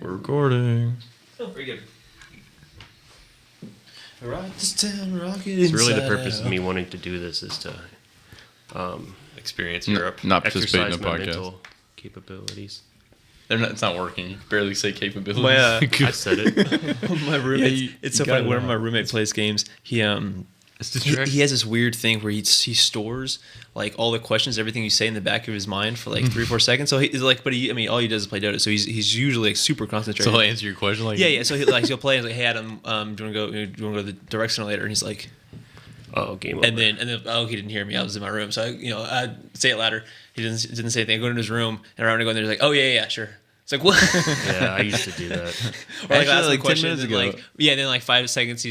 We're recording. Oh, very good. Rock this town, rock it It's really the inside purpose out. of me wanting to do this is to Experience Europe. Not participate in exercise the my podcast. mental capabilities. It's not working. You barely say capabilities. My, I said it. my roommate. Yeah, it's you so funny. got it Whenever now. my roommate plays games, he has this weird thing where he stores like all the questions, everything you say in the back of his mind for like 3 or 4 seconds. So he's like, all he does is play Dota. So he's usually like super concentrated. So he'll answer your question like yeah. So he'll play and he's like, hey Adam, do you want to go to the direct center later? And he's like, Oh, game over. and then he didn't I was in my room, so I say it louder. He didn't say anything. I go into his room and around to go in there. He's like, oh yeah, sure. It's like what? Yeah, I used to do that. Or like, Actually, ask like, a question, 10 minutes and then, ago. then like 5 seconds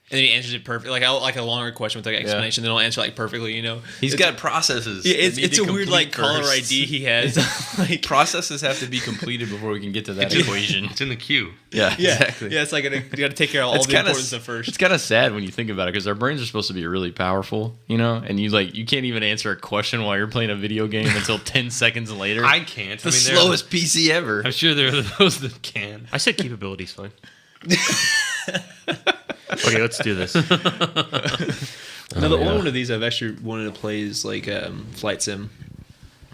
and then he answers it perfectly. Like I'll like a longer question with like explanation, then I'll answer like perfectly. He's It's- got processes. Yeah, that need it's to a weird like complete caller first. ID he has. Like Processes have to be completed before we can get to that equation. It's in the queue. Yeah, yeah, exactly. yeah. It's like you got to take care of all It's the kinda- important stuff first. It's kind of sad when you think about it because our brains are supposed to be really powerful, and you can't even answer a question while you're playing a video game until 10 seconds later. I can't. the I mean, slowest PC ever. I'm sure there are those that can. I said capabilities fine. Okay, let's do this. Now the only one of these I've actually wanted to play is like Flight Sim.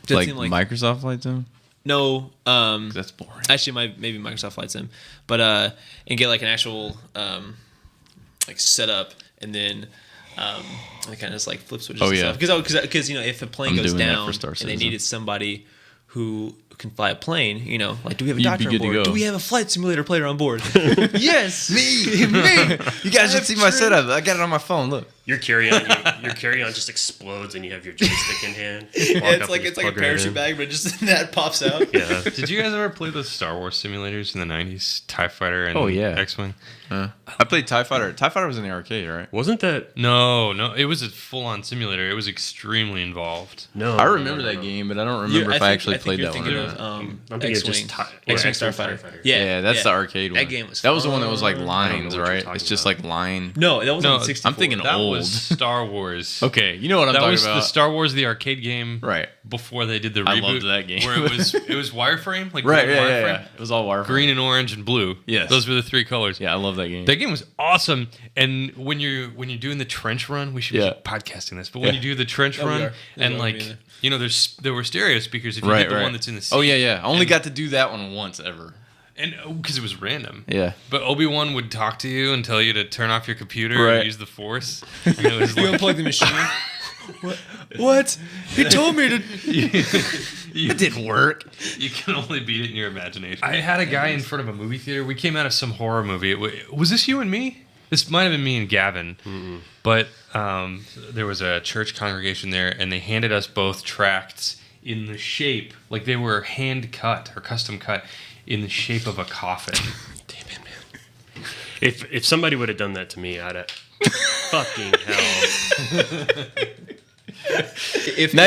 Doesn't Like seem Microsoft Flight Sim? no, That's boring. actually maybe Microsoft Flight Sim, but and get like an actual like setup and then I kind of just like flip switches. Oh, and yeah. stuff. Because if a plane I'm goes doing that down for Star and they Citizen. needed somebody who can fly a plane, like do we have a You'd doctor be on good to board? go. Do we have a flight simulator player on board? Yes, Me! You guys should see my setup. I got it on my phone. Look. Your carry-on just explodes and you have your joystick in hand. Yeah, Walk it's up like and it's like a plug your head parachute in. bag, but just that pops out. Yeah. Did you guys ever play the Star Wars simulators in the 90s? TIE Fighter and Oh, yeah. X-Wing? I played TIE Fighter. TIE Fighter was in the arcade, right? Wasn't that? No. It was a full-on simulator. It was extremely involved. No. I remember that game, but I don't remember if I actually played you're that one. thinking Or of, not. I'm thinking of X-Wing, just X-Wing X-Wing Starfighter. Starfighter. Yeah, that's the arcade one. That game was That was the one that was like fun. I don't lines, know what you're right? talking It's just about. like line. No, that was No, on 64. I'm thinking That old. was Star Wars. Okay, you know what I'm That talking was about. the Star Wars, the arcade game, Right. before they did the I reboot. loved that game. Where it was wireframe, like Right, green yeah, wireframe. yeah. It was all wireframe. Green and orange and blue. Yes. Those were the 3 colors. Yeah, I love that game. That game was awesome. And when you're doing the trench run, we should Yeah. be podcasting this. But when Yeah. you do the trench Oh, we run, are. and Yeah, like we are. there were stereo speakers if you right, hit the right. one that's in the seat. Oh yeah, yeah. I only got to do that one once ever. And because it was random. Yeah. But Obi-Wan would talk to you and tell you to turn off your computer Right. and use the Force. And it was You like, unplug the machine. What? He told me to. It didn't work. you can only beat it in your imagination. I had a guy in front of a movie theater. We came out of some horror movie. Was this you and me? This might have been me and Gavin. But there was a church congregation there, and they handed us both tracts in the shape, like they were hand cut or custom cut, in the shape of a coffin. Damn it, man. If somebody would have done that to me, I'd have fucking hell. Now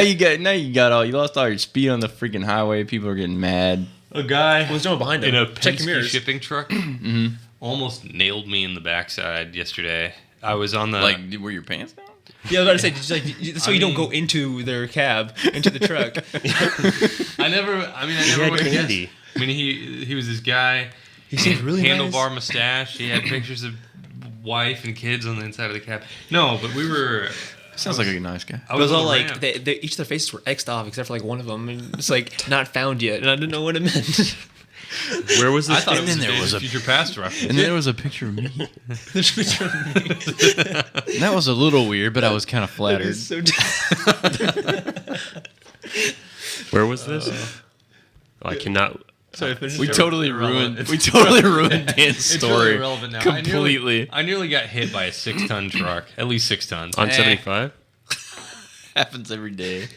you lost all your speed on the freaking highway. People are getting mad. A guy There's no one behind him. in a Check your Penske mirrors. shipping truck almost nailed me in the backside yesterday. I was on the Were your pants down? Yeah, I was about to say, that's why you don't go into their cab, into the truck. I never had would have candy. guessed. I mean, he was this guy. He seems really handlebar nice. mustache. He had pictures of wife and kids on the inside of the cab. No, but we were. Sounds like a nice guy. It I was on all the like, ramp. each of their faces were X'd off except for like one of them. And it's like, not found yet. And I didn't know what it meant. Where was I this? thought game? it was then there a was a- future past reference. And then there was a picture of me. There's a picture of me. That was a little weird, but I was kind of That flattered. is so Where was this? I cannot. Sorry, finish We it. totally Irrelevant. ruined Dan's It's story really irrelevant now. completely. I nearly got hit by a 6-ton truck, at least 6 tons. On 75? Happens every day.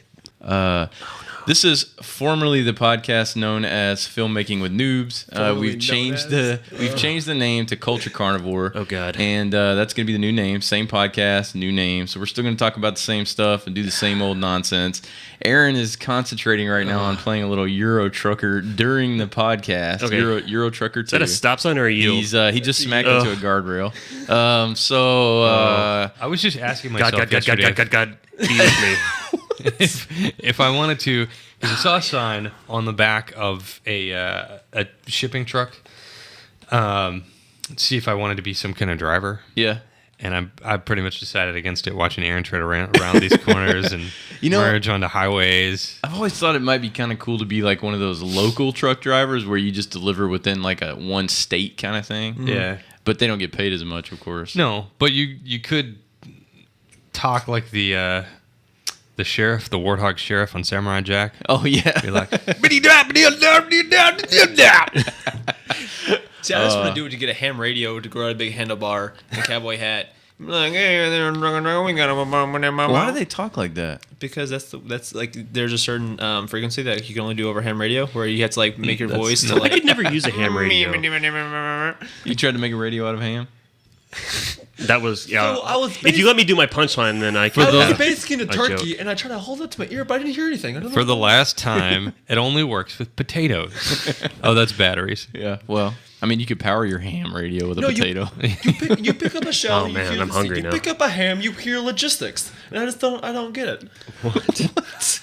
This is formerly the podcast known as Filmmaking with Noobs. Formerly We've known changed as- the name to Culture Carnivore. Oh, God. And that's going to be the new name. Same podcast, new name. So we're still going to talk about the same stuff and do the same old nonsense. Aaron is concentrating right now on playing a little Euro Trucker during the podcast. Okay. Euro Trucker 2. Is that a stop sign or a yield? He just smacked into a guardrail. So I was just asking God, myself God, God, God, yesterday. God, God, God, be with me. if I wanted to, because I saw a sign on the back of a shipping truck. See if I wanted to be some kind of driver. Yeah. And I pretty much decided against it, watching Aaron try to run around these corners and merge onto highways. I've always thought it might be kind of cool to be like one of those local truck drivers where you just deliver within like a one state kind of thing. Mm-hmm. Yeah. But they don't get paid as much, of course. No, but you could talk like the sheriff, the Warthog sheriff on Samurai Jack. Oh, yeah. Be like, see, I just want to do it to get a ham radio to grow out a big handlebar and a cowboy hat. Like, hey, why do they talk like that? Because that's like there's a certain frequency that you can only do over ham radio where you have to like make your voice to like. I could never use a ham radio. You tried to make a radio out of ham? That was So I was if you let me do my punchline, then I can. I was basking a turkey and I tried to hold it to my ear, but I didn't hear anything. I don't know. for the last time, it only works with potatoes. Oh, that's batteries. Yeah. Well, I mean, you could power your ham radio with a potato. You pick up a shell. Oh, man, you hear I'm the hungry seed. now. You pick up a ham. You hear logistics, and I don't get it. What?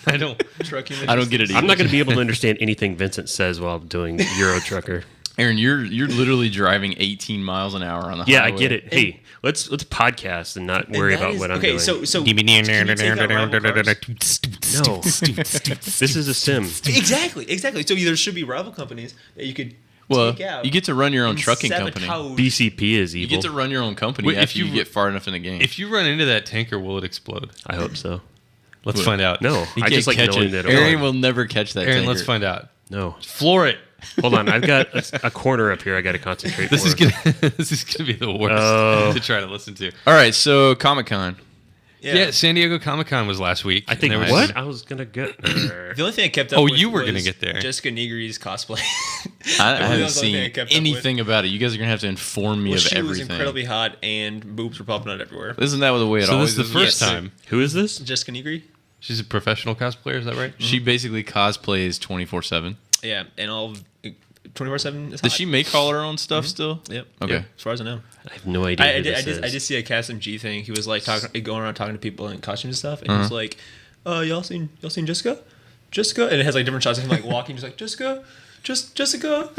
I don't. Trucking I don't get it either. I'm not going to be able to understand anything Vincent says while doing Euro Trucker. Aaron, you're literally driving 18 miles an hour on the Yeah, highway. I get it. Hey, let's podcast and not worry about what I'm doing. Okay, so can you take out rival cars? No, this is a sim. Exactly. So there should be rival companies that you could take out. You get to run your own and trucking company. sabotage. BCP is You evil. get to run your own company Wait, after you get far enough in the game. If you run into that tanker, will it explode? I hope so. Let's find out. No, You I can't just like catch knowing it. that. Aaron will never catch that Aaron, tanker. let's find out. No, Floor it. hold on. I've got a corner up here. I got to concentrate. This for. is gonna this is gonna be the worst to try to listen to. All right, so Comic-Con. Yeah, San Diego Comic-Con was last week. I think There was- what I was gonna get. The only thing I kept up Oh, with you were was gonna get there. Jessica Negri's cosplay. I That haven't was the only thing I seen kept up anything about it. You guys are going to have to inform me Well, of she was everything. incredibly hot and boobs were popping out everywhere. Isn't that the way it So always this is the first Yes. time. Who is this? Jessica Negri? She's a professional cosplayer, is that right? She basically cosplays 24/7. Yeah, and all 24/7 is hot. Does she make all her own stuff still? Yep. Okay. Yeah, as far as I know. I have no idea. I who did this is. I did see a Cass MG thing. He was like going around talking to people in costumes and stuff, and he was like, y'all seen Jessica? Jessica? And it has like different shots of him like walking, just like Jessica, Jessica.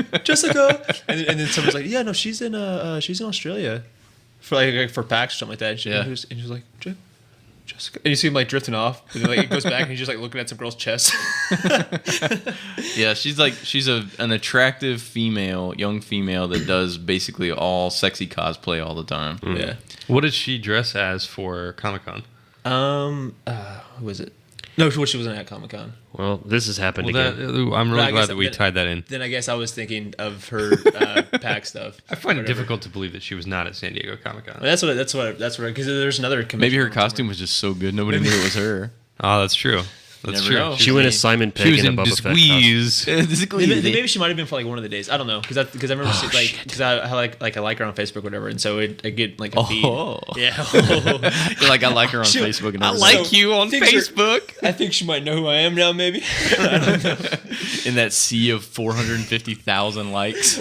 and then someone's like, yeah, no, she's in Australia for like for PAX or something like that. And Yeah. he was like, Jessica, and you see him like drifting off, and then like it goes back, and he's just like looking at some girl's chest. Yeah, she's an attractive young female that does basically all sexy cosplay all the time. Yeah. What did she dress as for Comic-Con? Who was it? No, she wasn't at Comic-Con. Well, this has happened Well, again. I'm really I glad guess that we then- tied that in. Then I guess I was thinking of her PAX stuff. I find it Whatever. difficult to believe that she was not at San Diego Comic-Con. That's what because there's another convention. Maybe her going somewhere. costume was just so good nobody knew it was her. Oh, that's true. That's never true. know. She went as Simon She Pegg was in a in Boba Fett costume. Disguise. Maybe she might have been for like one of the days. I don't know because I remember seeing, like because I like her on Facebook or whatever, and so I get like a feed. Oh. Yeah. You're like, I like her on She- Facebook. And I everything. like you on Things are- Facebook. I think she might know who I am now. Maybe. I don't know. In that sea of 450,000 likes.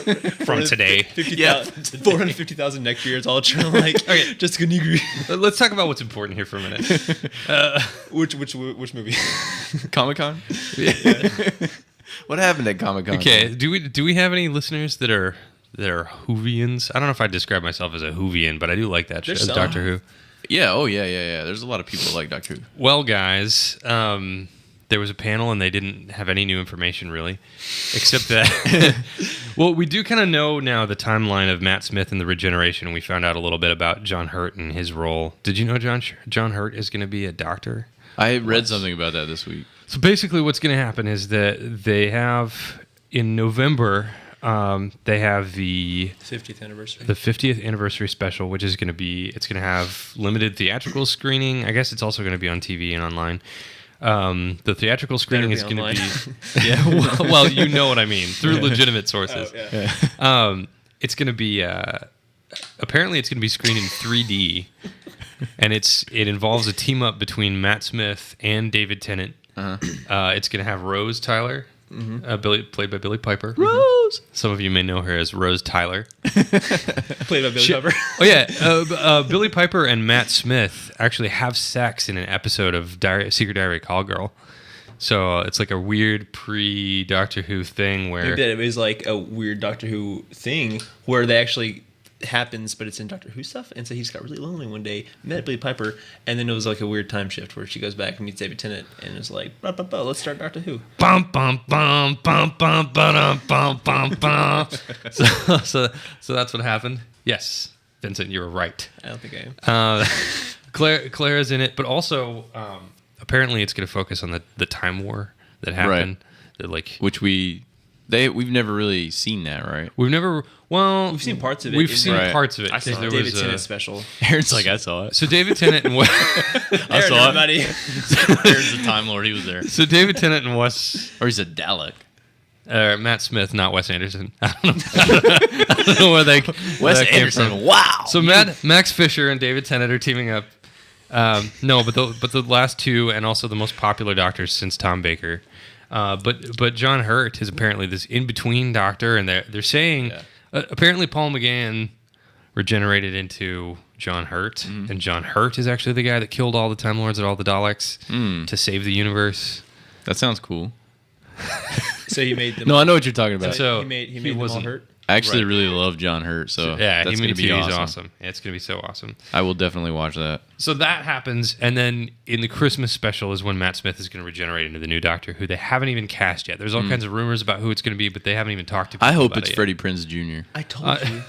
From today. 450,000 next year. It's all trying to like. Okay. Jessica Negri. Let's talk about what's important here for a minute. Which movie? Comic-Con? What happened at Comic-Con? Okay, do we have any listeners that are Whovians? I don't know if I'd describe myself as a Whovian, but I do like that show, There's some. Doctor Who. Yeah, oh yeah. There's a lot of people that like Doctor Who. Well, guys, there was a panel and they didn't have any new information really, except that. Well, we do kind of know now the timeline of Matt Smith and the Regeneration. We found out a little bit about John Hurt and his role. Did you know John Hurt is going to be a doctor? I read something about that this week. So basically, what's going to happen is that they have in November. They have the 50th anniversary. the 50th anniversary special, which is going to be, it's going to have limited theatrical screening. I guess it's also going to be on TV and online. The theatrical screening is Better going be to be, yeah. Well, you know what I mean through legitimate sources. Oh, yeah. It's going to be, apparently, it's going to be screened in 3D, and it involves a team up between Matt Smith and David Tennant. It's going to have Rose Tyler played by Billy Piper. Rose. Some of you may know her as Rose Tyler. Played by Billy Piper. Oh yeah, Billy Piper and Matt Smith actually have sex in an episode of Secret Diary of a Call Girl. So it's like a weird pre-Doctor Who thing where Maybe it was like a weird Doctor Who thing where they actually happens, but it's in Doctor Who stuff. And so he just got really lonely one day, met Billy Piper, and then it was like a weird time shift where she goes back and meets David Tennant, and it's like, bah, bah, bah, let's start Doctor Who. Bum bum bum bum bum bum bum bum bum. So that's what happened. Yes, Vincent, you were right. I don't think I am. Claire is in it, but also apparently it's going to focus on the time war that happened. Right. Which we've never really seen that, right? We've seen parts of it. We've seen parts of it. I saw the David Tennant special. Aaron's like, I saw it. So David Tennant and Wes. I saw it. Aaron's the Time Lord. He was there. So David Tennant and Wes. Or he's a Dalek. Matt Smith, not Wes Anderson. I don't know where they. Wes Anderson. Wow. So Max Fisher and David Tennant are teaming up. No, but the last two and also the most popular doctors since Tom Baker. But John Hurt is apparently this in between doctor, and they're saying apparently Paul McGann regenerated into John Hurt, and John Hurt is actually the guy that killed all the Time Lords and all the Daleks to save the universe. That sounds cool. So he made them. No, I know what you're talking about. So he made them all Hurt. I actually really love John Hurt, so yeah, that's going to be awesome. He's awesome. Yeah, it's going to be so awesome. I will definitely watch that. So that happens, and then in the Christmas special is when Matt Smith is going to regenerate into the new Doctor, who they haven't even cast yet. There's all kinds of rumors about who it's going to be, but they haven't even talked to people I hope about it's it Freddie yet. Prinze Jr. I told you.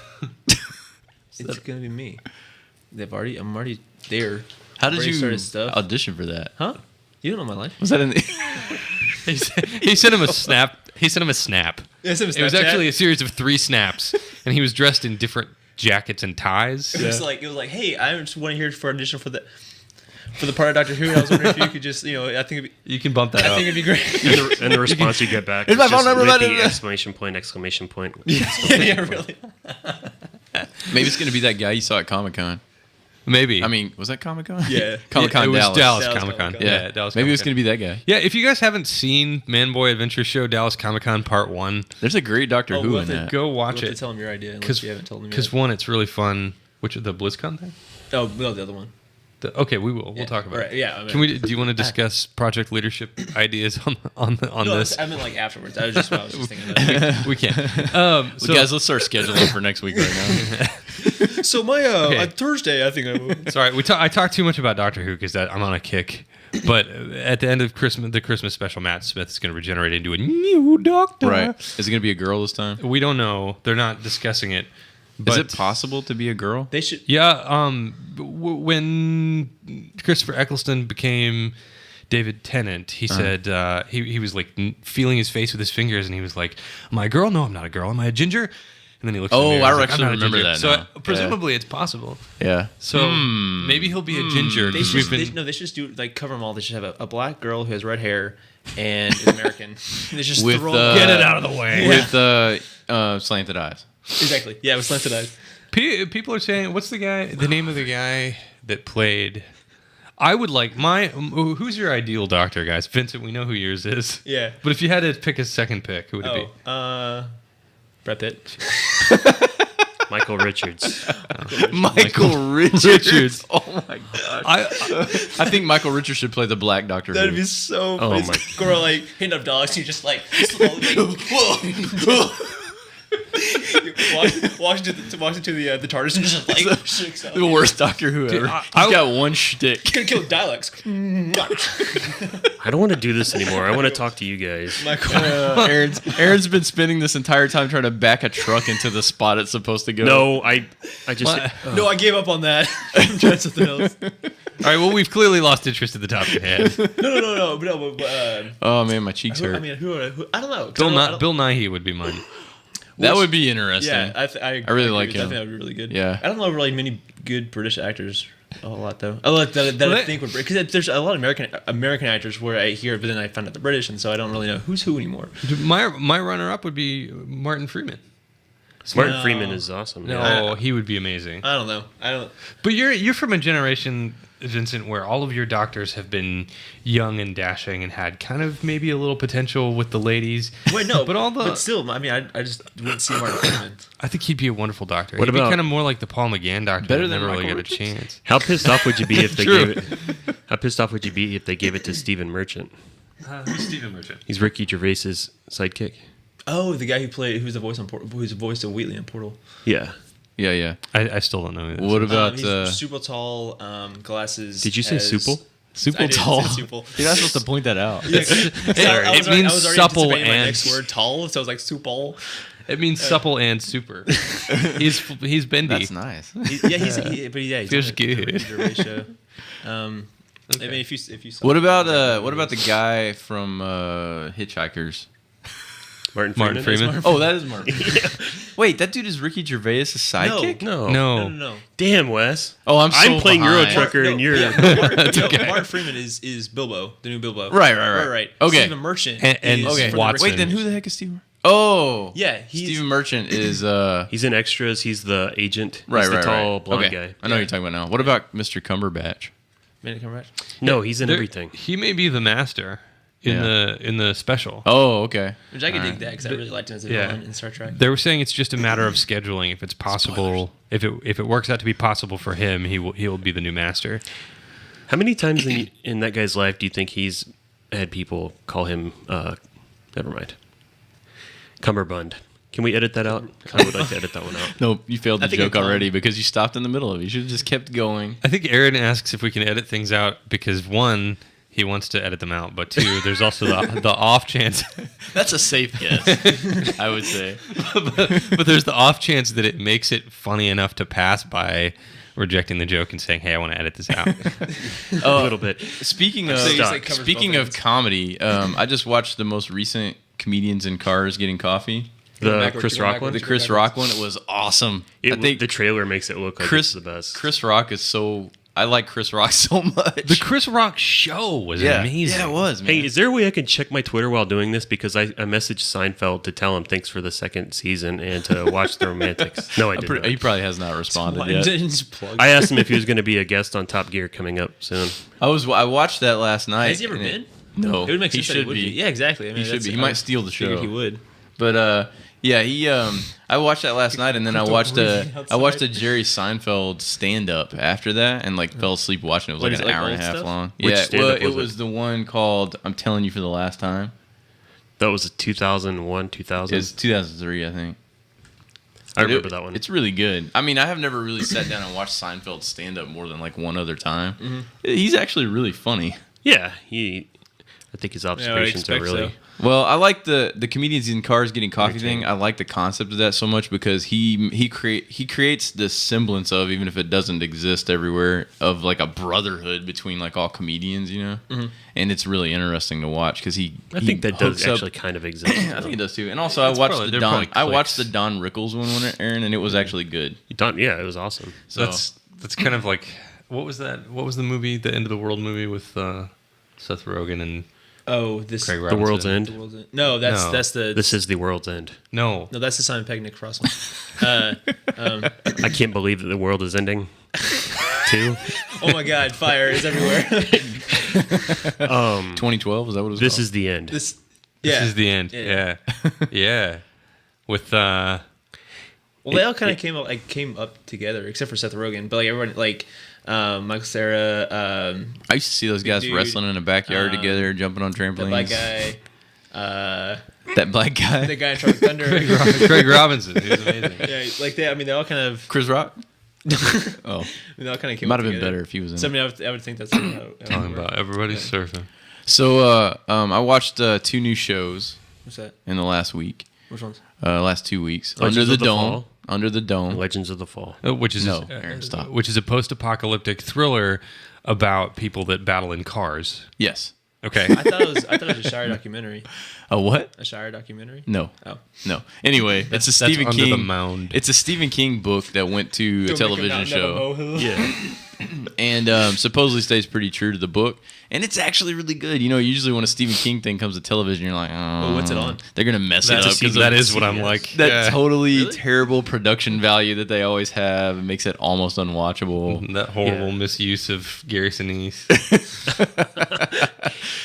It's going to be me. I'm already there. How did you stuff. audition for that? Huh? You don't know my life. Was that in the... He sent him a snap. He sent him a snap. It was actually a series of 3 snaps, and he was dressed in different jackets and ties. It was like, hey, I just want to hear for audition for the part of Doctor Who. And I was wondering if you could just, I think you can bump that up. I think it'd be great. And the response you get back Is is my phone just number with about the it? exclamation point. Yeah, really. Maybe it's going to be that guy you saw at Comic-Con. Maybe. I mean, was that Comic-Con? Yeah. Comic-Con it was Dallas. Dallas Comic-Con. Yeah, Dallas Maybe it's Comic-Con. going to be that guy. Yeah, if you guys haven't seen Man Boy Adventure Show Dallas Comic-Con Part 1, There's a great Doctor Who we'll in have to that. go We'll watch have to it. tell him your idea unless you haven't told him yet. Because one, it's really fun. Which the BlizzCon thing? Oh, no, the other one. Okay, we will. We'll talk about right, it. Yeah. I mean, Do you want to discuss project leadership ideas on no, this? I meant like afterwards. I was just thinking about. We can't. So guys, let's start scheduling for next week right now. So my Okay. Thursday, I think I will. Sorry, I talked too much about Doctor Who because I'm on a kick. But at the end of the Christmas special, Matt Smith is going to regenerate into a new Doctor. Right. Is it going to be a girl this time? We don't know. They're not discussing it. But Is it possible to be a girl? They should. Yeah. When Christopher Eccleston became David Tennant, he said he was like feeling his face with his fingers, and he was like, "Am I a girl? No, I'm not a girl. Am I a ginger?" And then he looks. Oh, in the mirror, I he's like, actually "I'm not a remember ginger." that So now. presumably it's possible. Yeah. So maybe he'll be a ginger. They 'cause should, we've been. they should just do like cover them all. They should have a black girl who has red hair and is American. They just With, throw Get it out of the way. With slanted eyes. exactly. Yeah, with slanted eyes. People are saying, what's the name of the guy that played? I would like who's your ideal doctor, guys? Vincent, we know who yours is. Yeah. But if you had to pick a second pick, who would it be? Brad Pitt. Michael Richards. Michael Richards. Oh my gosh. I think Michael Richards should play the black Doctor That'd Who. be so Oh funny. my- Girl like hitting up dogs, you just like slowly walks into the TARDIS and just like shakes out. The worst Doctor Who ever. He's got one shtick. Gonna kill dialects. I don't want to do this anymore. I want to talk to you guys. Aaron's been spending this entire time trying to back a truck into the spot it's supposed to go. No, I just. No, I gave up on that. I'm trying something else. All right, well, we've clearly lost interest in the topic at hand. No. Oh man, my cheeks hurt. I mean, who I don't know. 'Cause I don't- Bill Nighy would be mine. That would be interesting. Yeah, I really like I him. think that would be really good. Yeah. I don't know really many good British actors a whole lot though. I like that I think would because there's a lot of American actors where I hear, but then I find out they're British, and so I don't really know who's who anymore. My runner-up would be Martin Freeman. Martin No. Freeman is awesome. No, Yeah. he would be amazing. I don't know. I don't. But you're from a generation Vincent, where all of your doctors have been young and dashing and had kind of maybe a little potential with the ladies. Wait, no, but still, I mean, I just wouldn't see Martin Freeman. I think he'd be a wonderful doctor. What He'd about be kind of more like the Paul McGann doctor? Better that than never really Michael get a chance. How pissed off would you be if they True. gave it? How pissed off would you be if they gave it to Stephen Merchant? Who's Stephen Merchant? He's Ricky Gervais's sidekick. Oh, the guy who's the voice who's the voice of Wheatley in Portal. Yeah. Yeah. I still don't know who this What is. about He's super tall, glasses. Did you say supple? super I didn't tall? say supple. You're not supposed to point that out. It means supple anticipating my and next word tall, so I was like supple. It means supple and super. He's bendy. That's nice. He's Feels on the good. Ricky Gervais show. I mean, if you saw What about the guy from Hitchhikers? Martin Freeman. Oh, that is Martin. Wait, that dude is Ricky Gervais' sidekick? No. No. Damn, Wes. Oh, I'm playing Euro behind. Trucker and you're. Martin Freeman is Bilbo, the new Bilbo. Right. Okay. Stephen Merchant And is okay. from the Watson. Wait, then who the heck is Steve? Oh, Yeah, he's Stephen Merchant is He's in extras. He's the agent. right, He's the right, tall right. blonde Okay. guy. I know who you're talking about now. What about Mr. Cumberbatch? Benedict Cumberbatch. No, he's in There- everything. He may be the master in the special. Oh, okay. Which I could All dig that because I really liked him as a Yeah. villain in Star Trek. They were saying it's just a matter of scheduling. If it's possible, if it works out to be possible for him, he will be the new master. How many times in that guy's life do you think he's had people call him? Never mind. Cumberbund. Can we edit that out? I would like to edit that one out. No, you failed the I think joke it's fine. already because you stopped in the middle of it. You should have just kept going. I think Aaron asks if we can edit things out because one, he wants to edit them out, but two, there's also the off chance. That's a safe guess, I would say. but there's the off chance that it makes it funny enough to pass by rejecting the joke and saying, "Hey, I want to edit this out." A little bit. Speaking of So you say covers both ends. comedy, I just watched the most recent Comedians in Cars Getting Coffee. The Chris Rock one. The Chris Rock one, it was awesome. I think The trailer makes it look like it's the best. Chris Rock is so... I like Chris Rock so much. The Chris Rock show was amazing. Yeah, it was, man. Hey, is there a way I can check my Twitter while doing this? Because I messaged Seinfeld to tell him thanks for the second season and to watch The Romantics. No, I didn't. He probably has not responded yet. Just plug. I asked him if he was going to be a guest on Top Gear coming up soon. I watched that last night. Has he ever and been? No. It would make he sense that should would be. Yeah, exactly. I mean, He should that's- be. He I might steal the figured show. He would. But yeah, he I watched that last night, and then I watched breathing a outside. Jerry Seinfeld stand up after that, and like fell asleep watching. It was What, like is an it, like, hour and a old half stuff? long. Which Yeah, stand-up well, was it it? was the one called "I'm Telling You for the Last Time." That was 2001, 2000. It's 2003, I think. I remember that one. It's really good. I mean, I have never really sat down and watched Seinfeld stand up more than like one other time. Mm-hmm. He's actually really funny. Yeah, I think his observations are expect really. so. Well, I like the Comedians in Cars Getting Coffee thing. I like the concept of that so much because he creates this semblance of, even if it doesn't exist everywhere, of like a brotherhood between like all comedians, you know. Mm-hmm. And it's really interesting to watch because I think that does actually kind of exist. I think it does too. And also, I watched they're probably I watched the clicks. Don Rickles one, Aaron, and it was actually good. Yeah, it was awesome. So That's kind of like what was that? What was the movie? The End of the World movie with Seth Rogen and Oh, this. Craig The Robinson. World's End. The World's End. No, that's No. that's the. This is the World's End. No, No, that's the Simon Pegg Nick Frost one. I can't believe that the world is ending. Too. Oh my God, fire is everywhere. 2012 is that what it was? This called? is the end. This. this Yeah. is the end. Yeah. Yeah, with Well, they all kind of came up together, except for Seth Rogen. But like everyone, like Michael Cera, I used to see those guys dude, wrestling in a backyard together, jumping on the trampolines. black guy, That black guy. the guy in Tropic Thunder. Craig Robinson. He was amazing. Yeah, like they all kind of. Chris Rock. Oh, They all kind of came. might up have been together. better if he was in. So I it. mean, I would think that's how it Talking would work. about everybody's surfing. So I watched 2 new shows What's that? in the last week. Which ones? Last 2 weeks. Legends Under of the the Dome. Fall. Under the Dome. Legends of the Fall. Which is No, Aaron, stop. Which is a post-apocalyptic thriller about people that battle in cars. Yes. Okay. I thought it was a Shire documentary. A what? A Shire documentary? No. Oh. No. Anyway, it's a That's Stephen under King. the mound. It's a Stephen King book that went to a television show. Yeah. And supposedly stays pretty true to the book. And it's actually really good. You know, usually when a Stephen King thing comes to television, you're like, oh, what's it on? They're going to mess it up. That is what I'm like. That totally Really? terrible production value that they always have. It makes it almost unwatchable. That horrible misuse of Gary Sinise.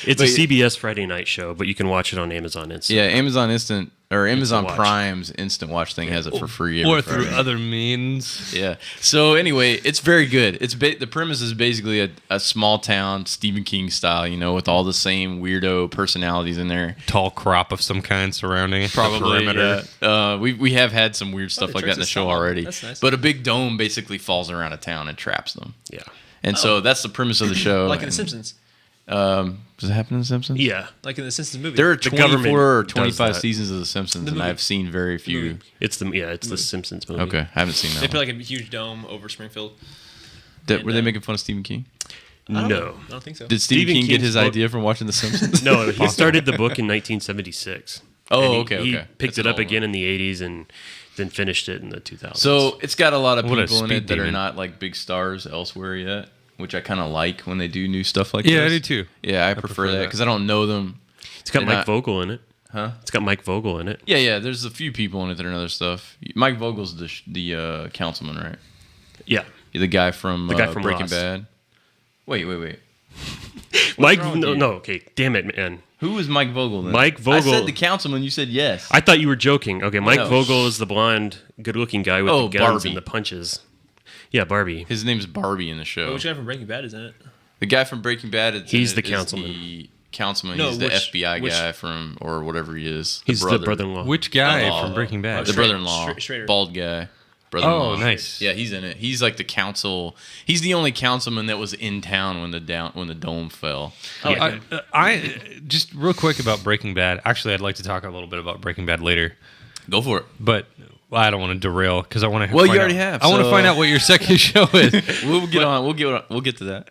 It's a CBS Friday night show, but you can watch it on Amazon Instant. Yeah, Amazon Instant or Amazon Watch. Prime's Instant Watch thing has it for free. Or every through Friday. other means. Yeah. So anyway, it's very good. It's the premise is basically a small town Stephen King style, you know, with all the same weirdo personalities in there. Tall crop of some kind surrounding Probably. the perimeter. Yeah. We have had some weird stuff the like that in the church is show solid. already. That's nice. But a big dome basically falls around a town and traps them. Yeah. And so that's the premise of the show. Like in The And, Simpsons. Does it happen in The Simpsons? Yeah. Like in The Simpsons movie. There are The government 24 or does 25 that. seasons of The Simpsons, and movie. I've seen very few. It's the Simpsons movie. Okay, I haven't seen They that. put One. like a huge dome over Springfield. Were they making fun of Stephen King? I don't know. No. I don't think so. Did Stephen Stephen King get King's his book- idea from watching The Simpsons? No, he started the book in 1976. Oh, And he- okay, He okay. picked That's it an up old again one. in the 80s and then finished it in the 2000s. So it's got a lot of What a people in speed it that are demon. not like big stars elsewhere yet, which I kind of like when they do new stuff like Yeah, this. I do too. Yeah, I prefer that because I don't know them. it's got they're Mike not- Vogel in it. Huh? It's got Mike Vogel in it. Yeah. There's a few people in it that are other stuff. Mike Vogel's the councilman, right? Yeah. The guy from Breaking Ross. Bad. Wait. Mike, wrong with no, you? no, okay. Damn it, man. Who was Mike Vogel then? Mike I Vogel- said the councilman. You said yes. I thought you were joking. Okay, Mike No. Vogel is the blonde, good-looking guy with Oh, the guns Barbie. and the punches. Yeah, Barbie. His name's Barbie in the show. Which guy from Breaking Bad is in it? The guy from Breaking Bad. He's the is councilman. The councilman. No, He's the which- FBI which- guy from or whatever he is. He's the brother-in-law. Which guy Oh, from Breaking Bad? The brother-in-law, Schrader. bald guy. Brother-in-law. Oh, nice. Yeah, he's in it. He's like the council. He's the only councilman that was in town when the dome fell. I just real quick about Breaking Bad. Actually, I'd like to talk a little bit about Breaking Bad later, Go for it. but I don't want to derail because I want to. Well, you already have, I want to so- find out what your second show is. We'll get on. We'll get to that.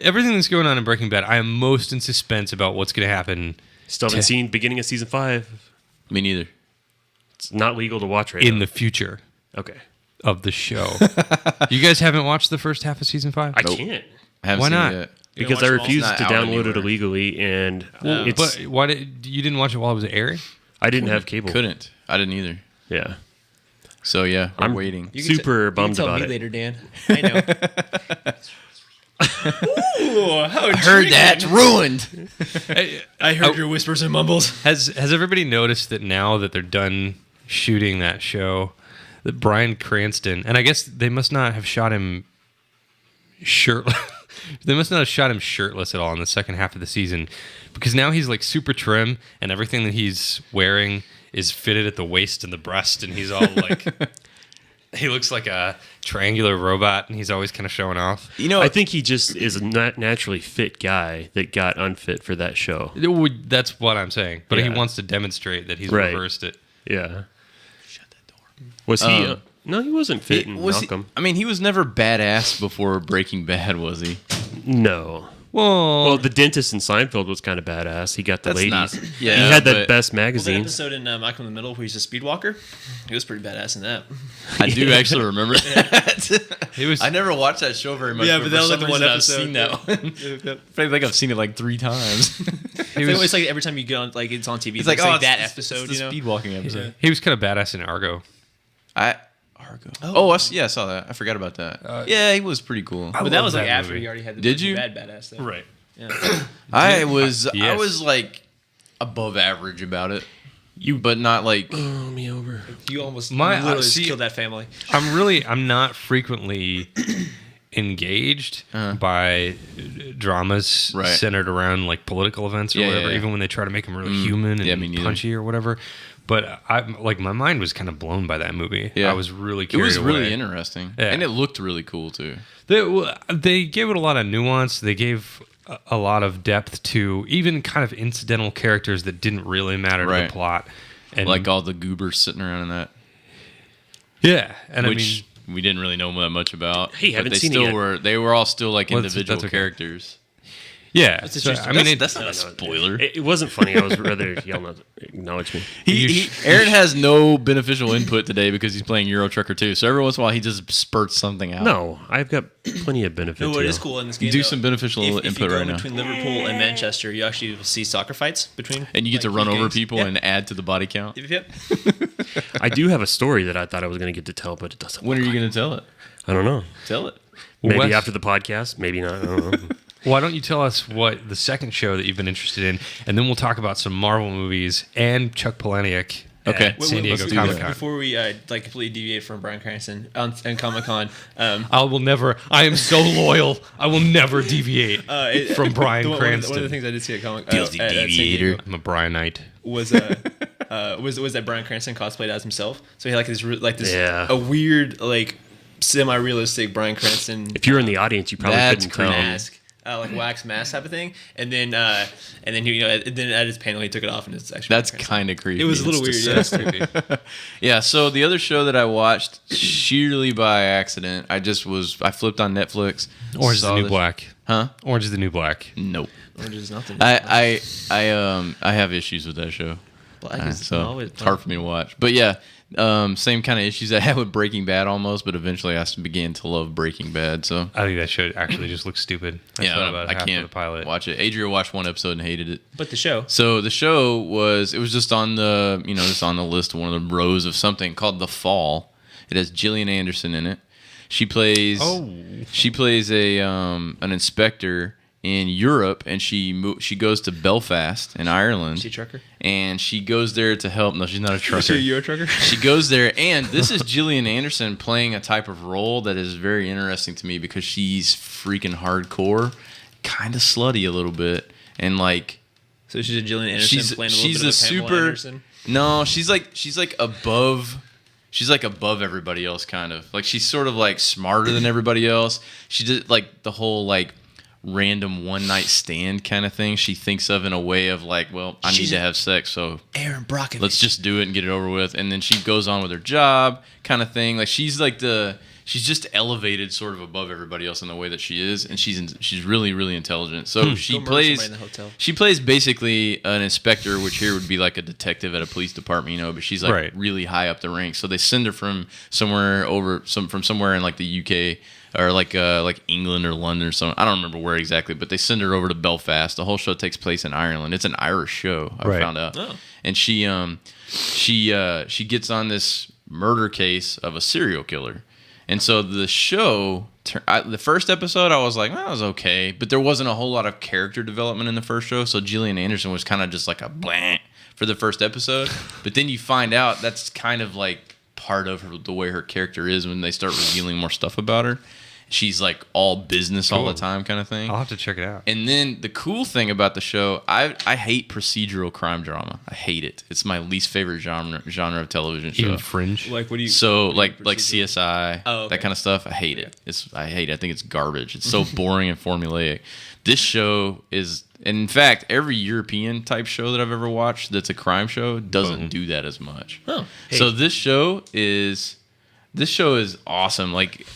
Everything that's going on in Breaking Bad, I am most in suspense about what's going to happen Still haven't seen beginning of season 5. Me neither. It's not legal to watch right in now. the future Okay. of the show. You guys haven't watched the first half of season 5? I can't. I haven't Why seen not? it yet. Because watch I them all? refused It's to not out download it anywhere. illegally, and it's, But why did you didn't watch it while it was airing? I didn't have cable. Couldn't. I didn't either. Yeah. So yeah, we're I'm waiting. You can super you can bummed tell about me it. later, Dan. I know. Ooh, how Heard that ruined. I heard your whispers and mumbles. Has everybody noticed that now that they're done shooting that show, that Bryan Cranston, and I guess they must not have shot him shirtless. They must not have shot him shirtless at all in the second half of the season, because now he's like super trim and everything that he's wearing is fitted at the waist and the breast, and he's all like, he looks like a triangular robot, and he's always kind of showing off. You know, I think he just is a not naturally fit guy that got unfit for that show. That's what I'm saying, but he Yeah. wants to demonstrate that he's Right. reversed it. Yeah. Shut that door. Was he? No, he wasn't fit in was he, Malcolm. I mean, he was never badass before Breaking Bad, was he? No. Well, the dentist in Seinfeld was kind of badass. He got the That's ladies. not- he yeah, had that but- best Well, the magazine. episode in Malcolm in the Middle where he's a speed walker, he was pretty badass in that. I do actually remember that. He was. I never watched that show very much. Yeah, but that was for like the some one reason episode. I've seen that one. I think I've seen it like 3 times. It's like every time you go on, like it's on TV, It's like, that it's episode, the you know? speed walking episode. He was kind of badass in Argo. Argo. Oh, I saw that. I forgot about that. Yeah, he was pretty cool. But that was like that after movie. he already had the Did you? bad badass thing. Right. Yeah. I was Yes. like above average about it. But not like Throw me over. You almost My- literally see- killed that family. I'm not frequently engaged by dramas Right. centered around like political events or Yeah, whatever, yeah, yeah. even when they try to make them really human yeah, and me neither. punchy or whatever. But I'm like, my mind was kind of blown by that movie. Yeah. I was really it carried was really away. interesting. Yeah. And it looked really cool too. They gave it a lot of nuance. They gave a lot of depth to even kind of incidental characters that didn't really matter to Right. the plot. And Like all the goobers sitting around in that. yeah, and Which we didn't really know that much about. Hey, but haven't they seen it still yet. were they were all still like Well, individual that's okay. characters. Yeah. That's I mean, that's not a spoiler. It wasn't funny. I was rather y'all not acknowledge me. Aaron has no beneficial input today because he's playing Euro Trucker 2. So every once in a while, he just spurts something out. No, I've got plenty of benefits. No, it is cool in this game. Do though. some beneficial if input you go right now. between Liverpool and Manchester, you actually will see soccer fights between. And you get to run over games. people Yeah. and add to the body count. Yep. I do have a story that I thought I was going to get to tell, but it doesn't. When are you going to tell it? I don't know. Tell it. Maybe Wes- after the podcast. Maybe not. I don't know. Why don't you tell us what the second show that you've been interested in, and then we'll talk about some Marvel movies and Chuck Palahniuk Okay. at San Diego let's do Comic that. Con. Before we completely deviate from Bryan Cranston on Comic Con, I am so loyal. I will never deviate from Bryan Cranston. One of the things I did see at Comic Filthy at San deviator. Diego I'm a Bryanite. was that Bryan Cranston cosplayed as himself. So he had this Yeah. a weird semi-realistic Bryan Cranston If you're in the audience, you probably That's couldn't tell. mask. Wax mask type of thing, and then he, then at his panel he took it off, and it's actually That's Bryan Cranston. kind of creepy. It was a little weird. It's Yeah, disgusting. it's creepy. Yeah, so the other show that I watched sheerly by accident, I flipped on Netflix. Orange is saw the New this- Black. Huh? Orange is the New Black. Nope. Orange is nothing. I have issues with that show. Black is So always it's hard for me to watch. But yeah, same kind of issues I had with Breaking Bad almost, but eventually I began to love Breaking Bad. So I think that show actually just looks stupid. I saw about I half can't of the pilot. watch it. Adria watched one episode and hated it. But the show. So the show was just on the just on the list, one of the rows of something called The Fall. It has Gillian Anderson in it. She plays a an inspector in Europe, and she goes to Belfast in Ireland. Is she a trucker? And she goes there to help. No, she's not a trucker. Is she a Euro trucker? She goes there, and this is Gillian Anderson playing a type of role that is very interesting to me because she's freaking hardcore, kind of slutty a little bit, and like So she's a Gillian Anderson playing a little she's bit a of Pamela super. Anderson? No, she's like above. She's like above everybody else, kind of like she's sort of like smarter than everybody else. She did like the whole like random one night stand kind of thing. She thinks of in a way of like, well, I need to have sex, so Aaron Brockovich. let's just do it and get it over with. And then she goes on with her job, kind of thing. Like she's just elevated sort of above everybody else in the way that she is, and she's really really intelligent. So she Go murder somebody plays in the hotel. she plays basically an inspector, which here would be like a detective at a police department, but she's like Right. really high up the ranks. So they send her from somewhere in like the UK or like England or London or something. I don't remember where exactly, but they send her over to Belfast. The whole show takes place in Ireland. It's an Irish show, I Right. found out. Oh. And she gets on this murder case of a serial killer. And so the show, the first episode, I was like, well, that was okay. But there wasn't a whole lot of character development in the first show. So Gillian Anderson was kind of just like a blank for the first episode. But then you find out that's kind of like part of the way her character is when they start revealing more stuff about her. She's like all business all the time kind of thing. I'll have to check it out. And then the cool thing about the show, I hate procedural crime drama. I hate it. It's my least favorite genre of television show. Even Fringe. Like, what do you? So what do you like proceed to? CSI, Oh, okay. that kind of stuff. I hate it. I hate it. I think it's garbage. It's so boring and formulaic. This show is, and in fact, every European type show that I've ever watched that's a crime show doesn't do that as much. Oh, So this show is awesome. Like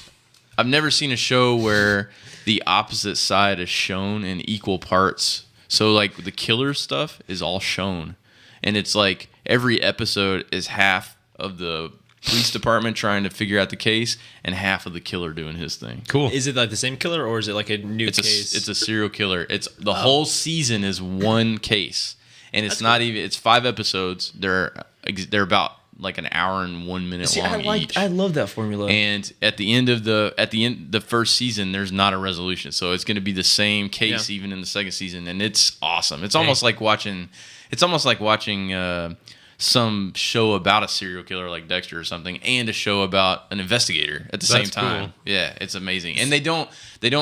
I've never seen a show where the opposite side is shown in equal parts. So like the killer stuff is all shown, and it's like every episode is half of the police department trying to figure out the case and half of the killer doing his thing. Cool. Is it like the same killer, or is it like a new case? It's a serial killer. It's the whole season is one case, and it's not even. It's 5 episodes. They're about like an hour and 1 minute long each. I love that formula. And at the end of the first season, there's not a resolution, so it's going to be the same case even in the second season, and it's awesome. It's almost like watching. It's almost like watching some show about a serial killer like Dexter or something, and a show about an investigator at the same time. Cool. Yeah, it's amazing. And they don't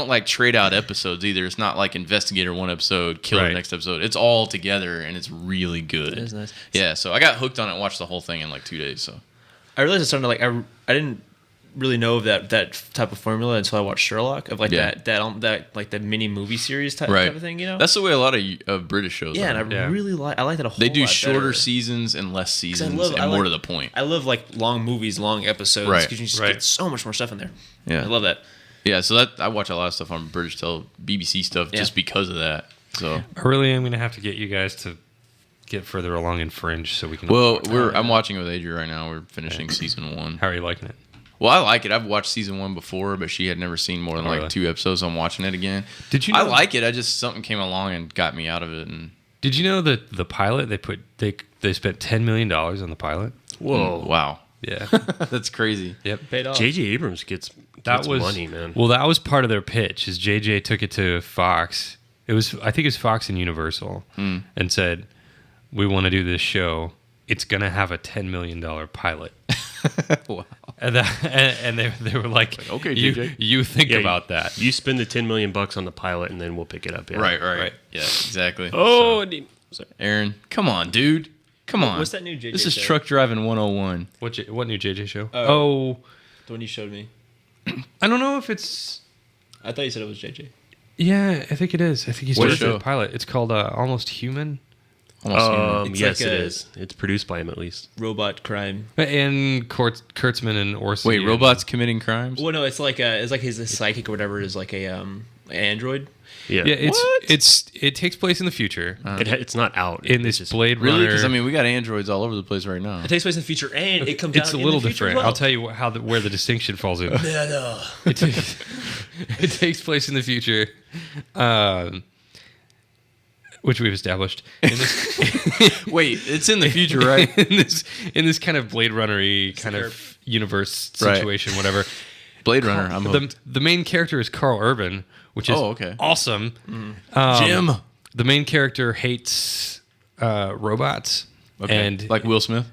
like trade out episodes either. It's not like investigator one episode, killer Right. next episode. It's all together, and it's really good. That is nice. Yeah, so I got hooked on it and watched the whole thing in like 2 days. So I realized it's starting to like I didn't really know of that type of formula until I watched Sherlock, of like that like the mini movie series type of thing, you know. That's the way a lot of British shows are. and I really like that a whole They do lot shorter better. seasons and less seasons I and more like- to the point. I love like long movies, long episodes, Right, because you just right. get so much more stuff in there. Yeah. I love that. Yeah, so that I watch a lot of stuff on BBC stuff just because of that. So I really am going to have to get you guys to get further along in Fringe so we can. Well, I'm watching it with Adria right now. We're finishing season 1. How are you liking it? Well, I like it. I've watched season 1 before, but she had never seen more than really? 2 episodes. I'm watching it again. Did you know I like it. I just something came along and got me out of it. And did you know that the pilot they spent $10 million on the pilot? Whoa. Wow. Yeah. That's crazy. Yep. Paid off. J.J. Abrams gets money, man. Well, that was part of their pitch. Is JJ took it to Fox. I think it was Fox and Universal, and said, "We want to do this show. It's gonna have a $10 million pilot." Wow. And they were like, okay, JJ. You think about that. You spend the $10 million on the pilot, and then we'll pick it up. Yeah. Right. Yeah, exactly. Oh, sorry. Aaron, come on, dude. Come on. What's that new JJ This is show? Truck Driving 101. What new JJ show? The one you showed me. I don't know if it's. I thought you said it was JJ. Yeah, I think it is. I think he's What doing show? the pilot. It's called Almost Human. It's Yes, like it a- is. It's produced by him, at least. Robot crime. And Kurtzman and Orsi. Wait, and- robots committing crimes? Well, no, it's like his psychic or whatever is like a android. Yeah. Yeah, it takes place in the future. It's not out. In It's this just- Blade Really? Runner. Because, we got androids all over the place right now. It takes place in the future, and it comes it's out a in little the future different. as well. I'll tell you where the distinction falls in. It takes place in the future, which we've established. In this, Wait, it's in the future, right? in this kind of Blade Runner-y kind of universe situation, whatever. Blade Runner, I'm hooked. The main character is Carl Urban, which is awesome. Jim. The main character hates robots. Okay. And like Will Smith?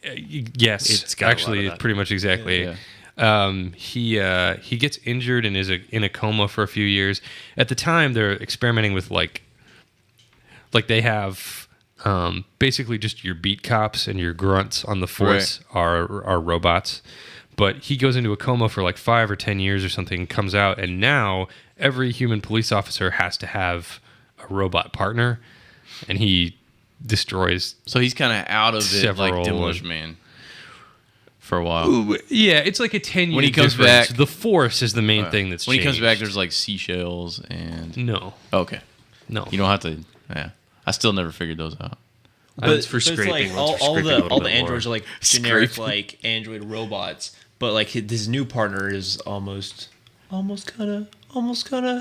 Yes, It's got a lot actually of that. pretty much exactly. Yeah. He gets injured and is in a coma for a few years. At the time, they're experimenting with like they have basically just your beat cops and your grunts on the force are robots. But he goes into a coma for like 5 or 10 years or something, comes out, and now every human police officer has to have a robot partner, and he destroys. So he's kind of out of it, like Several. Demolition Man, for a while. Yeah, it's like a 10-year When he comes difference. back- The force is the main thing that's when he comes changed. back, there's like seashells and... No. Okay. No. You don't have to... Yeah. I still never figured those out. One's for it's scraping. like one's for all scraping a the little all the bit more. androids are like generic Scraping. like android robots, but like his new partner is almost kind of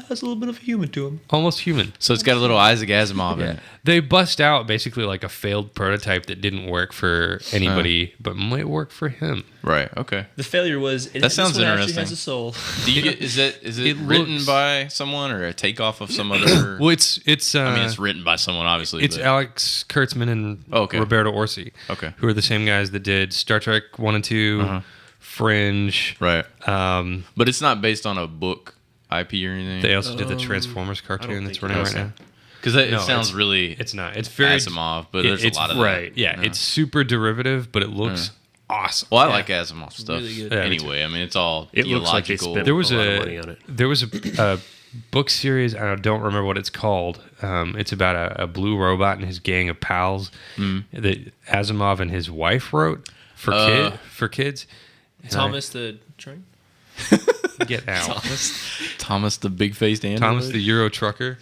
has a little bit of a human to him. Almost human. So it's got a little Isaac Asimov in it. They bust out basically like a failed prototype that didn't work for anybody, but might work for him. Right. Okay. The failure was That sounds this one actually interesting. has a soul. Do you get, is it It written looks- by someone or a takeoff of some other? Well, it's I mean, it's written by someone, obviously. it's but- Alex Kurtzman and Okay. Roberto Orsi, Okay. who are the same guys that did Star Trek 1 and 2, Fringe. Right. Um, But it's not based on a book IP or anything. they also did the Transformers cartoon that's think running it right is. now. Because it No, sounds really It's not. It's very Asimov, but there's it's a lot of right. that. Yeah, it's super derivative, but it looks awesome. Well, I like Asimov stuff really good. Yeah, me anyway. I mean, it's all It looks like they theological. spent There was a lot of money on it. There was a book series. I don't remember what it's called. It's about a blue robot and his gang of pals that Asimov and his wife wrote for kids. And Thomas the train. get out. Thomas the big-faced android. Thomas the Euro trucker.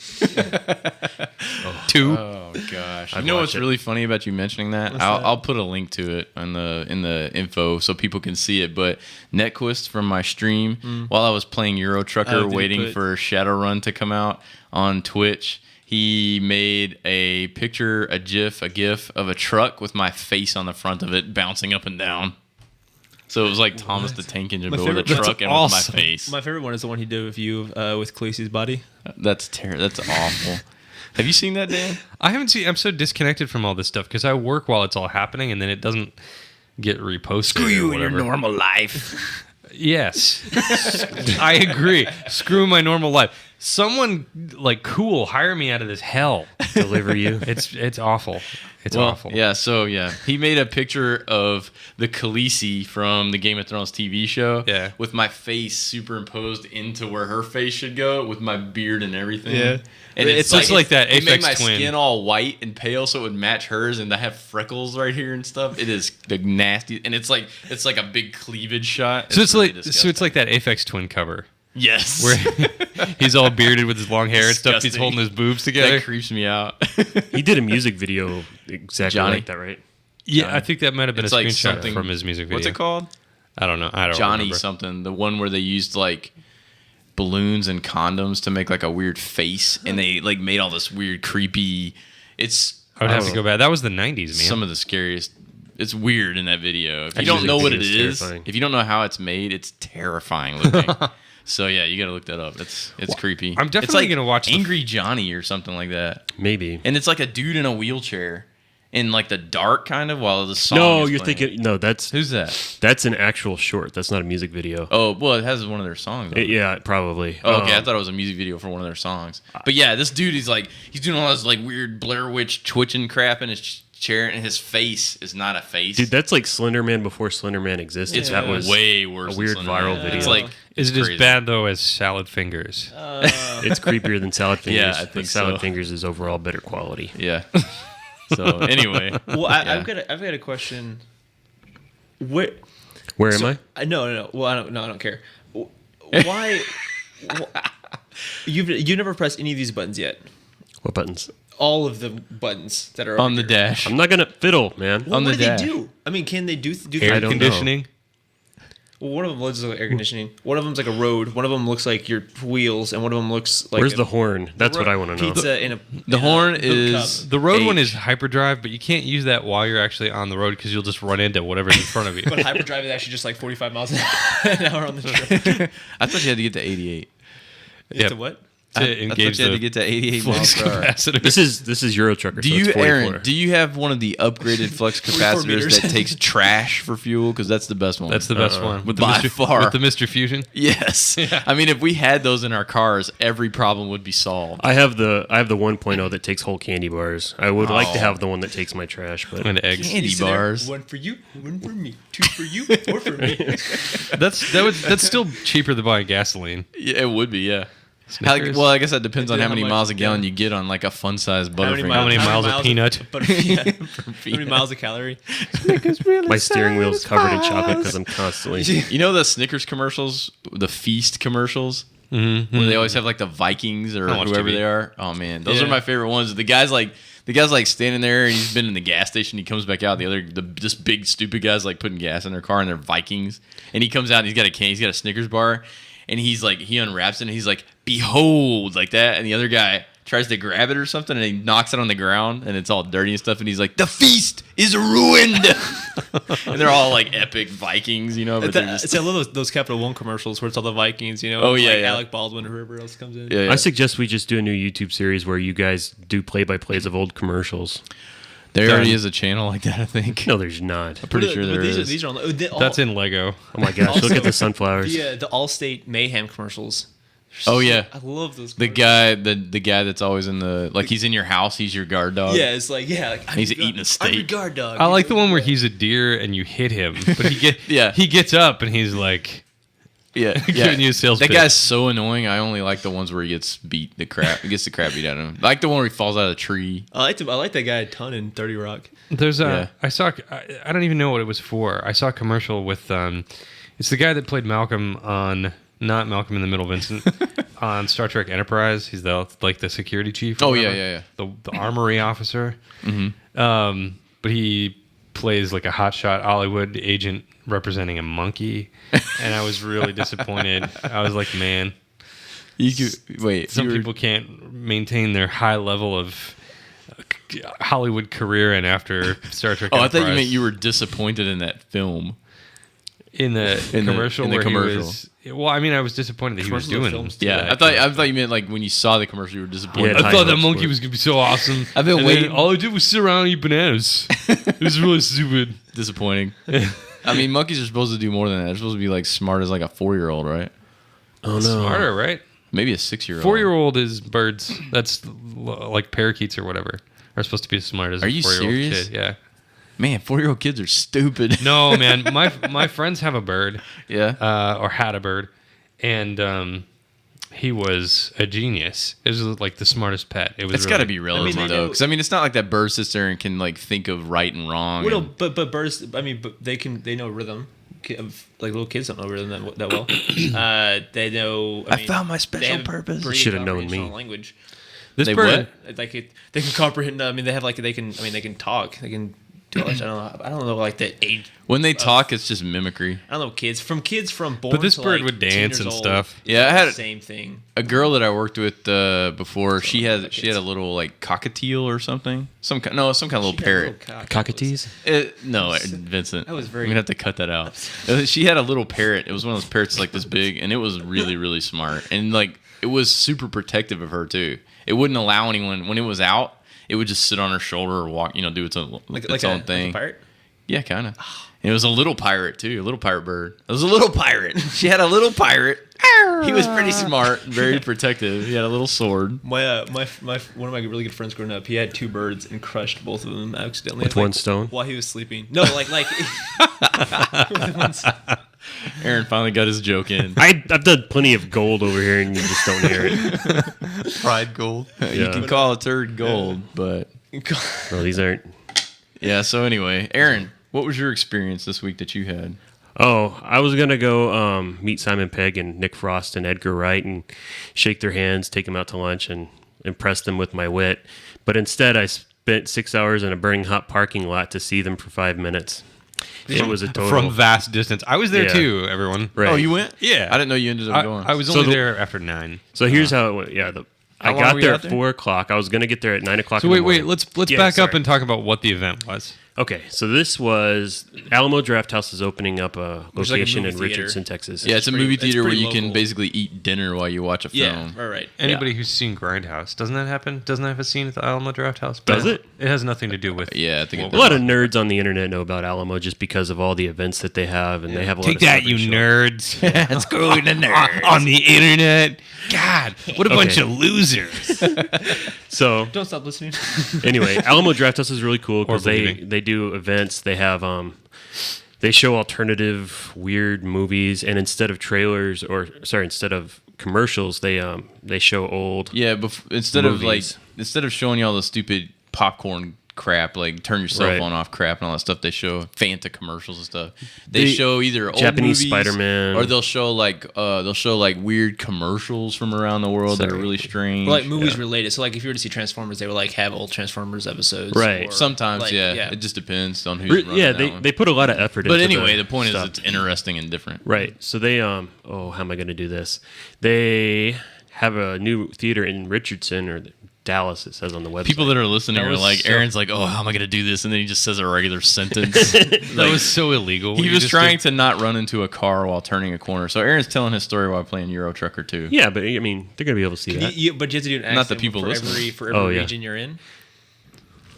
2. Oh gosh! I'd You know watch what's it. really funny about you mentioning that? I'll put a link to it in the info so people can see it. But Netquist from my stream, while I was playing Euro Trucker, did he waiting put- for Shadowrun to come out on Twitch, he made a picture, a GIF of a truck with my face on the front of it, bouncing up and down. So it was like Thomas the Tank Engine, My but with a favorite- that's truck and awesome. with my face. My favorite one is the one he did with you with Khaleesi's body. That's terrible. That's awful. Have you seen that, Dan? I haven't seen. I'm so disconnected from all this stuff because I work while it's all happening, and then it doesn't get reposted. or whatever. life. Yes, I agree. Screw my normal life. Someone like cool hire me out of this hell. Deliver you. It's awful. It's Well, awful. Yeah, so yeah. He made a picture of the Khaleesi from the Game of Thrones TV show. Yeah. With my face superimposed into where her face should go with my beard and everything. Yeah. And It's just like that It made Aphex my Twin. skin all white and pale so it would match hers, and I have freckles right here and stuff. It is the nasty, and it's like a big cleavage shot. So it's really like disgusting. that Aphex Twin cover. Yes. where he's all bearded with his long hair and stuff. He's Disgusting. holding his boobs together. That creeps me out. He did a music video exactly Johnny? like that, right? Yeah, I think that might have been It's a like screenshot something- from his music video. What's it called? I don't know. I don't Johnny remember. something. The one where they used like balloons and condoms to make like a weird face, and they like made all this weird creepy. It's I would have to go back. That was the 90s, man. some of the scariest. It's weird in that video. If you That don't music know what it video is is, terrifying. if you don't know how it's made, it's terrifying looking. So yeah, you got to look that up. It's creepy. I'm definitely it's like gonna watch the- Angry Johnny or something like that. Maybe. And it's like a dude in a wheelchair in like the dark kind of while the song. No, is you're playing. thinking. No, that's Who's that? an actual short. That's not a music video. Oh well, it has one of their songs. on it. Yeah, probably. Oh, okay, I thought it was a music video for one of their songs. But yeah, this dude is like he's doing all this like weird Blair Witch twitching crap in his chair, and his face is not a face. Dude, that's like Slender Man before Slender Man existed. it's That was way worse. a than weird Slender viral Man. video. It's like Is it crazy. as bad though as Salad Fingers? It's creepier than Salad Fingers. Yeah, I but think Salad so. Fingers is overall better quality. Yeah. So anyway, Well, Yeah. I've got a question. Where? Where am I? No. Well, I don't care. Why? You've never pressed any of these buttons yet. What buttons? All of the buttons that are on over the here. dash. I'm not gonna fiddle, man. Well, on what the do dash. they do? I mean, can they do Air I don't know. conditioning? Well, one of them looks like air conditioning. One of them's like a road. One of them looks like your wheels, and one of them looks like Where's the horn? That's what I want to know. pizza in a. The horn hook is cup. The road one H. is hyperdrive, but you can't use that while you're actually on the road because you'll just run into whatever's in front of you. But hyperdrive is actually just like 45 miles an hour on the trail. I thought you had to get to 88. Yeah. It's a what? To I thought engage you had the to get to 88 miles flux per hour. capacitor. This is Euro Trucker. Do so you, it's 44. Aaron? Do you have one of the upgraded flux 44 capacitors meters. that takes trash for fuel? Because that's the best one. That's the best one. With the By Mr. far. With the Mr. Fusion. Yes. I mean, if we had those in our cars, every problem would be solved. I have the 1.0 that takes whole candy bars. I would like to Oh. have the one that takes my trash, but And eggs. Candy Each there, bars. One for you, one for me. Two for you, four for me. That's still cheaper than buying gasoline. Yeah, it would be. Yeah. Snickers? Well, I guess that depends on Yeah, how how many much- miles a gallon yeah. you get on like a fun-sized How many Butterfinger. How many miles of peanut? Yeah. How many miles of calorie? my steering wheel's covered in chocolate because I'm constantly. You know the Snickers commercials, the Feast commercials, where they always have like the Vikings or I watch whoever TV. they are. Oh man, those Yeah. are my favorite ones. The guy's like standing there and he's been in the gas station. He comes back out. This big stupid guy's like putting gas in their car and they're Vikings. And he comes out and he's got a Snickers bar, and he unwraps it and he's like, "Behold," like that. And the other guy tries to grab it or something and he knocks it on the ground and it's all dirty and stuff. And he's like, "The feast is ruined." And they're all like epic Vikings, you know. But they're just, I love those Capital One commercials where it's all the Vikings, you know. Oh, yeah, like yeah. Alec Baldwin or whoever else comes in. yeah, yeah. I suggest we just do a new YouTube series where you guys do play-by-plays of old commercials. There already is a channel like that, I think. No, there's not. Pretty But sure there these is. These are on the, That's in Lego. Oh my gosh, look Also, at the sunflowers. the Allstate Mayhem commercials. Oh yeah, I love those. the commercials. guy, the guy that's always in the like he's in your house. He's your guard dog. Yeah, it's like I'm He's your guard- eating a I'm steak. your guard dog. I like the one where he's a deer and you hit him, but Yeah. he gets up and he's like, yeah. Giving you a sales That pitch. guy's so annoying. I only like the ones where he gets He gets the crap beat out of him. I like the one where he falls out of the tree. I like that guy a ton in 30 Rock. there's Yeah. I don't even know what it was for. I saw a commercial with it's the guy that played Malcolm on not Malcolm in the Middle, Vincent on Star Trek Enterprise. He's the security chief. or Oh, yeah, whatever. yeah, The armory officer. But he plays like a hotshot Hollywood agent representing a monkey, and I was really disappointed. I was like, man, some people can't maintain their high level of Hollywood career and after Star Trek. Oh, I thought you Enterprise. meant you were disappointed in that film. in the commercial in the where commercial. he was. Well, I mean, I was disappointed that he was Commercials are doing. films too. Yeah, I thought you meant like when you saw the commercial, you were disappointed. Yeah, I thought that hopes monkey for it. was gonna be so awesome. I've been And waiting- then all I did was sit around and eat bananas. It was really stupid. Disappointing. I mean, monkeys are supposed to do more than that. They're supposed to be like smart as like a 4-year-old, right? Oh no. Smarter, right? Maybe a 6-year-old. 4-year-old is birds. That's like parakeets or whatever. Are supposed to be as smart as Are a you 4-year-old serious? kid. Yeah. Man, 4-year-old kids are stupid. No, man. My friends have a bird, Yeah. or had a bird, and he was a genius. It was like the smartest pet. It was. It's got to be relevant they though, know- because I mean, it's not like that bird sits there and can like think of right and wrong. Well, no, and- but birds. I mean, but they know rhythm. like little kids don't know really that well. They know. I found my special purpose. Should have known me. Language. This They bird, Like they can comprehend. I mean, they have like they can talk. They can do all that. I don't know like the age. When they talk, it's just mimicry. I don't know kids from born. but this to, bird like, would 10 dance years and old, stuff. Yeah, I had the same thing. a girl that I worked with before. She had kids. a little like cockatiel or something. Some kind of little parrot. Cockatoos? No, Vincent. That was very- I'm gonna have to cut that out. She had a little parrot. It was one of those parrots like this big, and it was really, really smart. And like it was super protective of her too. It wouldn't allow anyone when it was out. It would just sit on her shoulder or walk, do its own own thing. Like a pirate? Yeah, kind of. And it was a little pirate too, a little pirate bird. It was a little pirate. She had a little pirate. He was pretty smart, very protective. He had a little sword. My one of my really good friends growing up, he had 2 birds and crushed both of them accidentally. With one stone? While he was sleeping. No, like with one stone. Aaron finally got his joke in. I've done plenty of gold over here, and you just don't hear it. Fried gold. You can call a turd gold, but Well, these aren't. yeah. So anyway, Aaron, what was your experience this week that you had? Oh, I was gonna go meet Simon Pegg and Nick Frost and Edgar Wright and shake their hands, take them out to lunch, and impress them with my wit. But instead, I spent 6 hours in a burning hot parking lot to see them for 5 minutes. It was a total From vast distance. I was there Yeah. too, everyone. Right. Oh, you went? Yeah. I didn't know you ended up going. I was So only the- there after 9. So here's how it went. Yeah, I long got were you there out at there? 4 o'clock. I was gonna get there at 9 o'clock. So in the wait, morning. let's Yeah, back up sorry. and talk about what the event was. Okay, so this was Alamo Draft House is opening up a Which is like a location in movie theater. Richardson, Texas. Yeah, it's a pretty- movie it's theater where pretty you can local. basically eat dinner while you watch a Yeah, film. right. Anybody who's seen Grindhouse, doesn't that happen? Doesn't that have a scene at the Alamo Draft House? Does it? It has nothing to do with. Yeah, I think it A does. lot of nerds on the internet know about Alamo just because of all the events that they have, and they have a lot Take of that, you celebrity shows. nerds! Let's go to nerds. On the internet. God, what a bunch of losers! So Don't stop listening. anyway, Alamo Draft House is really cool because Or they believing. do events. They have they show alternative weird movies, and instead of commercials, they show old. Yeah, instead Movies. of showing you all the stupid popcorn crap, like turn your cell Right. phone off crap and all that stuff, they show Fanta commercials and stuff. They show either old Japanese movies, Spider-Man. or they'll show like weird commercials from around the world that are really strange. Like movies related. So like if you were to see Transformers, they would like have old Transformers episodes. Right. or, Sometimes, like, yeah, it just depends on who's running Yeah, that one. they put a lot of effort But into anyway, the point stuff. is it's interesting and different. Right. So they how am I going to do this? They have a new theater in Richardson or Dallas, it says on the website. People that are listening That are was like, so- Aaron's like, oh, how am I going to do this? And then he just says a regular sentence. That was so illegal. He You was just trying did- to not run into a car while turning a corner. So Aaron's telling his story while playing Euro Trucker 2. Yeah, but I mean, they're going to be able to see that. But you have to do an accent Not the people for listening. every Oh, yeah. region you're in.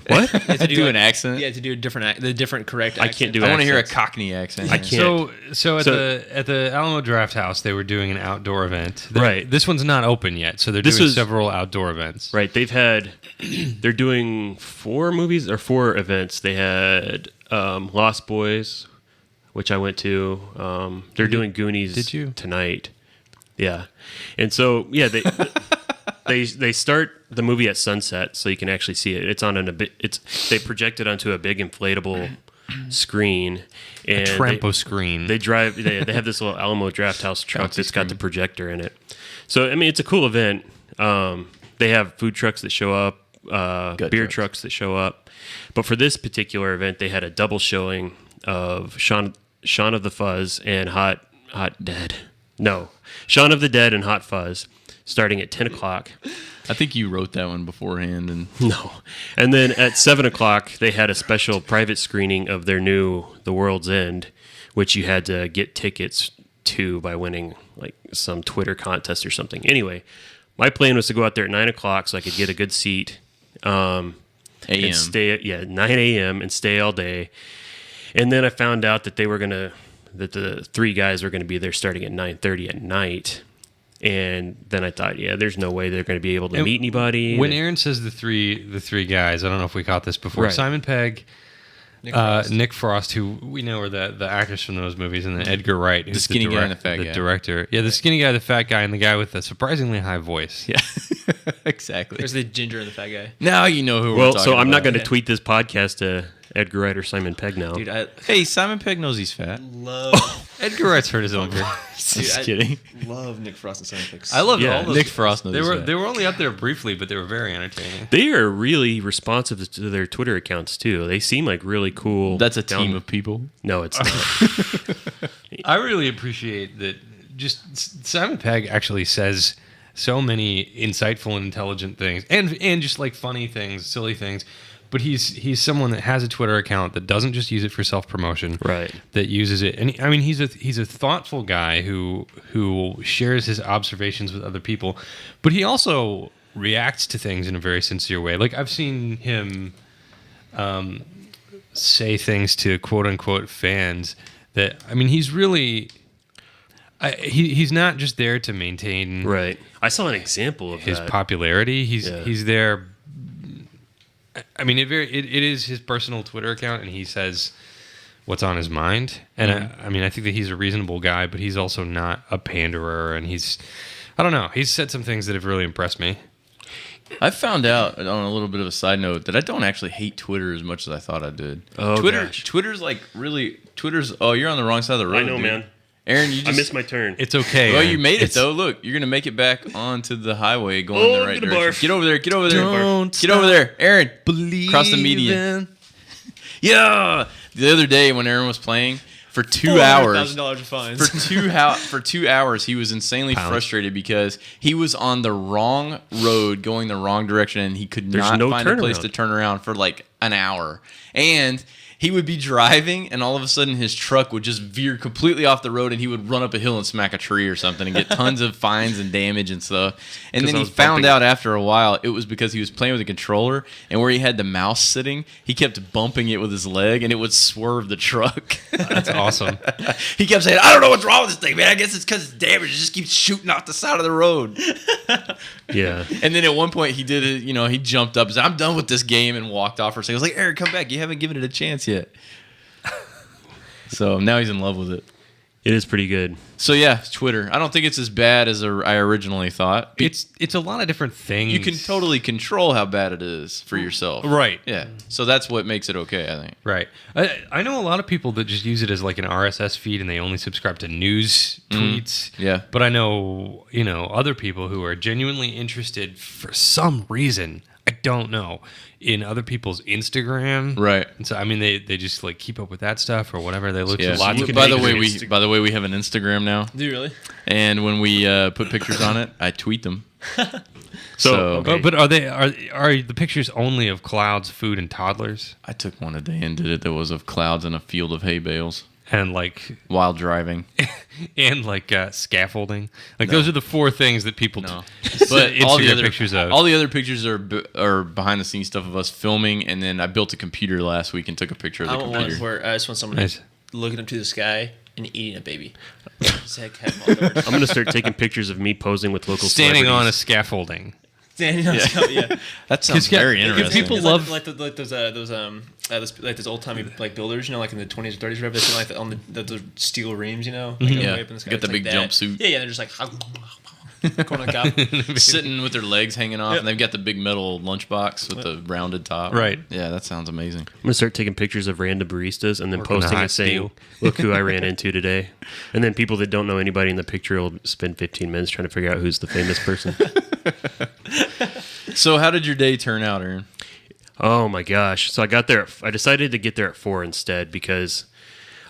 What? You have to Do an accent? Yeah, to do a different correct I accent. can't do I want to hear a accents. Cockney accent. I can't. So at So- the Alamo Draft House, they were doing an outdoor event. Right. This one's not open yet, so they're This doing was- several outdoor events. Right. They're doing 4 events. They had Lost Boys, which I went to. They're doing Goonies Did you? tonight. Yeah. And so, yeah, they start the movie at sunset so you can actually see it. It's on they project it onto a big inflatable screen. And Trampo screen. They drive. They have this little Alamo Draft House truck Bouncy that's got the screen. projector in it. So I mean, it's a cool event. They have food trucks that show up, beer trucks that show up. But for this particular event, they had a double showing of Shaun of the Fuzz and Shaun of the Dead and Hot Fuzz, starting at 10 o'clock. I think you wrote that one beforehand. And No. And then at 7 o'clock, they had a special private screening of their new The World's End, which you had to get tickets to by winning like some Twitter contest or something. Anyway, my plan was to go out there at 9 o'clock so I could get a good seat and AM. stay at 9 a.m. and stay all day. And then I found out that that the 3 guys were going to be there starting at 9:30 at night. And then I thought, yeah, there's no way they're going to be able to And meet anybody. When Aaron says the three guys, I don't know if we caught this before. Right. Simon Pegg, Nick Frost, who we know are the actors from those movies, and then Edgar Wright, who's skinny guy and the fat guy. director. Yeah, the skinny guy, the fat guy, and the guy with a surprisingly high voice. yeah, exactly. There's the ginger and the fat guy. Now you know who we're Well, talking so I'm not about. going to tweet this podcast to Edgar Wright or Simon Pegg now. Dude, Hey, Simon Pegg knows he's fat. Edgar Wright's hurt his own career. Just kidding. Love Nick Frost and Simon Pegg. I love Yeah, all those. Nick Frost knows They were only up there briefly, but they were very entertaining. They are really responsive to their Twitter accounts too. They seem like really cool. That's a team of people. No, it's not. I really appreciate that. Just Simon Pegg actually says so many insightful and intelligent things, and just like funny things, silly things. But he's someone that has a Twitter account that doesn't just use it for self-promotion, Right. That uses it, and he's a thoughtful guy who shares his observations with other people, but he also reacts to things in a very sincere way. Like I've seen him say things to quote unquote fans that he's really. He's not just there to maintain Right. I saw an example of his that. popularity. He's there. It is his personal Twitter account, and he says what's on his mind. And I think that he's a reasonable guy, but he's also not a panderer. And I don't know. He's said some things that have really impressed me. I found out on a little bit of a side note that I don't actually hate Twitter as much as I thought I did. Oh, gosh. Twitter's like really Oh, you're on the wrong side of the road. I know, dude. man. Aaron, I missed my turn. It's okay. Well, Aaron. you made it though. Look, you're gonna make it back onto the highway, going in the right gonna direction. barf. Get over there. Get over there. Don't Get over there, Aaron. Believe Cross the median. Yeah. The other day when Aaron was playing for 2 hours, $400,000 of fines. for 2 hours, he was insanely frustrated because he was on the wrong road, going the wrong direction, and he could not no find a place turnaround. to turn around for like an hour. And he would be driving, and all of a sudden his truck would just veer completely off the road, and he would run up a hill and smack a tree or something and get tons of fines and damage and stuff. And then I he was found bumping out after a while it was because he was playing with a controller, and where he had the mouse sitting, he kept bumping it with his leg, and it would swerve the truck. That's awesome. He kept saying, I don't know what's wrong with this thing, man. I guess it's because it's damaged. It just keeps shooting off the side of the road. Yeah. And then at one point he did it, he jumped up and said, I'm done with this game, and walked off for a second. I was like, Eric, come back. You haven't given it a chance yet. So now he's in love with it. It is pretty good. So yeah, Twitter. I don't think it's as bad as I originally thought. It's a lot of different things. You can totally control how bad it is for yourself. Right. Yeah. So that's what makes it okay, I think. Right. I know a lot of people that just use it as like an RSS feed, and they only subscribe to news tweets. Yeah. But I know, other people who are genuinely interested for some reason, I don't know, in other people's Instagram. Right. And so they just like keep up with that stuff or whatever. They look Yeah. for lots of By the pictures. way, we have an Instagram now. Do you really? And when we put pictures on it, I tweet them. So, Oh, okay. but are the pictures only of clouds, food, and toddlers? I took one a day and did it that was of clouds and a field of hay bales And like while driving. scaffolding. Like those are the four things that people No. but Instagram pictures of. All the other pictures are behind the scenes stuff of us filming, and then I built a computer last week and took a picture of the I want computer. one where I just want someone Nice. looking up to the sky and eating a baby. I'm going to start taking pictures of me posing with local Standing on a celebrities. scaffolding. Standing on yeah. That sounds very interesting. people It's love- like those old timey like builders, like in the 20s or 30s, whatever. They sit like on the steel reams, like, Yeah. way up in the sky. Get the It's big like that. jumpsuit. Yeah, they're just like going on top. Sitting with their legs hanging off, Yep. and they've got the big metal lunchbox with the rounded top. Right. Yeah, that sounds amazing. I'm going to start taking pictures of random baristas and then Working the posting hot and saying, steel. look who I ran into today. And then people that don't know anybody in the picture will spend 15 minutes trying to figure out who's the famous person. So, how did your day turn out, Aaron? Oh my gosh. So I decided to get there at 4 instead because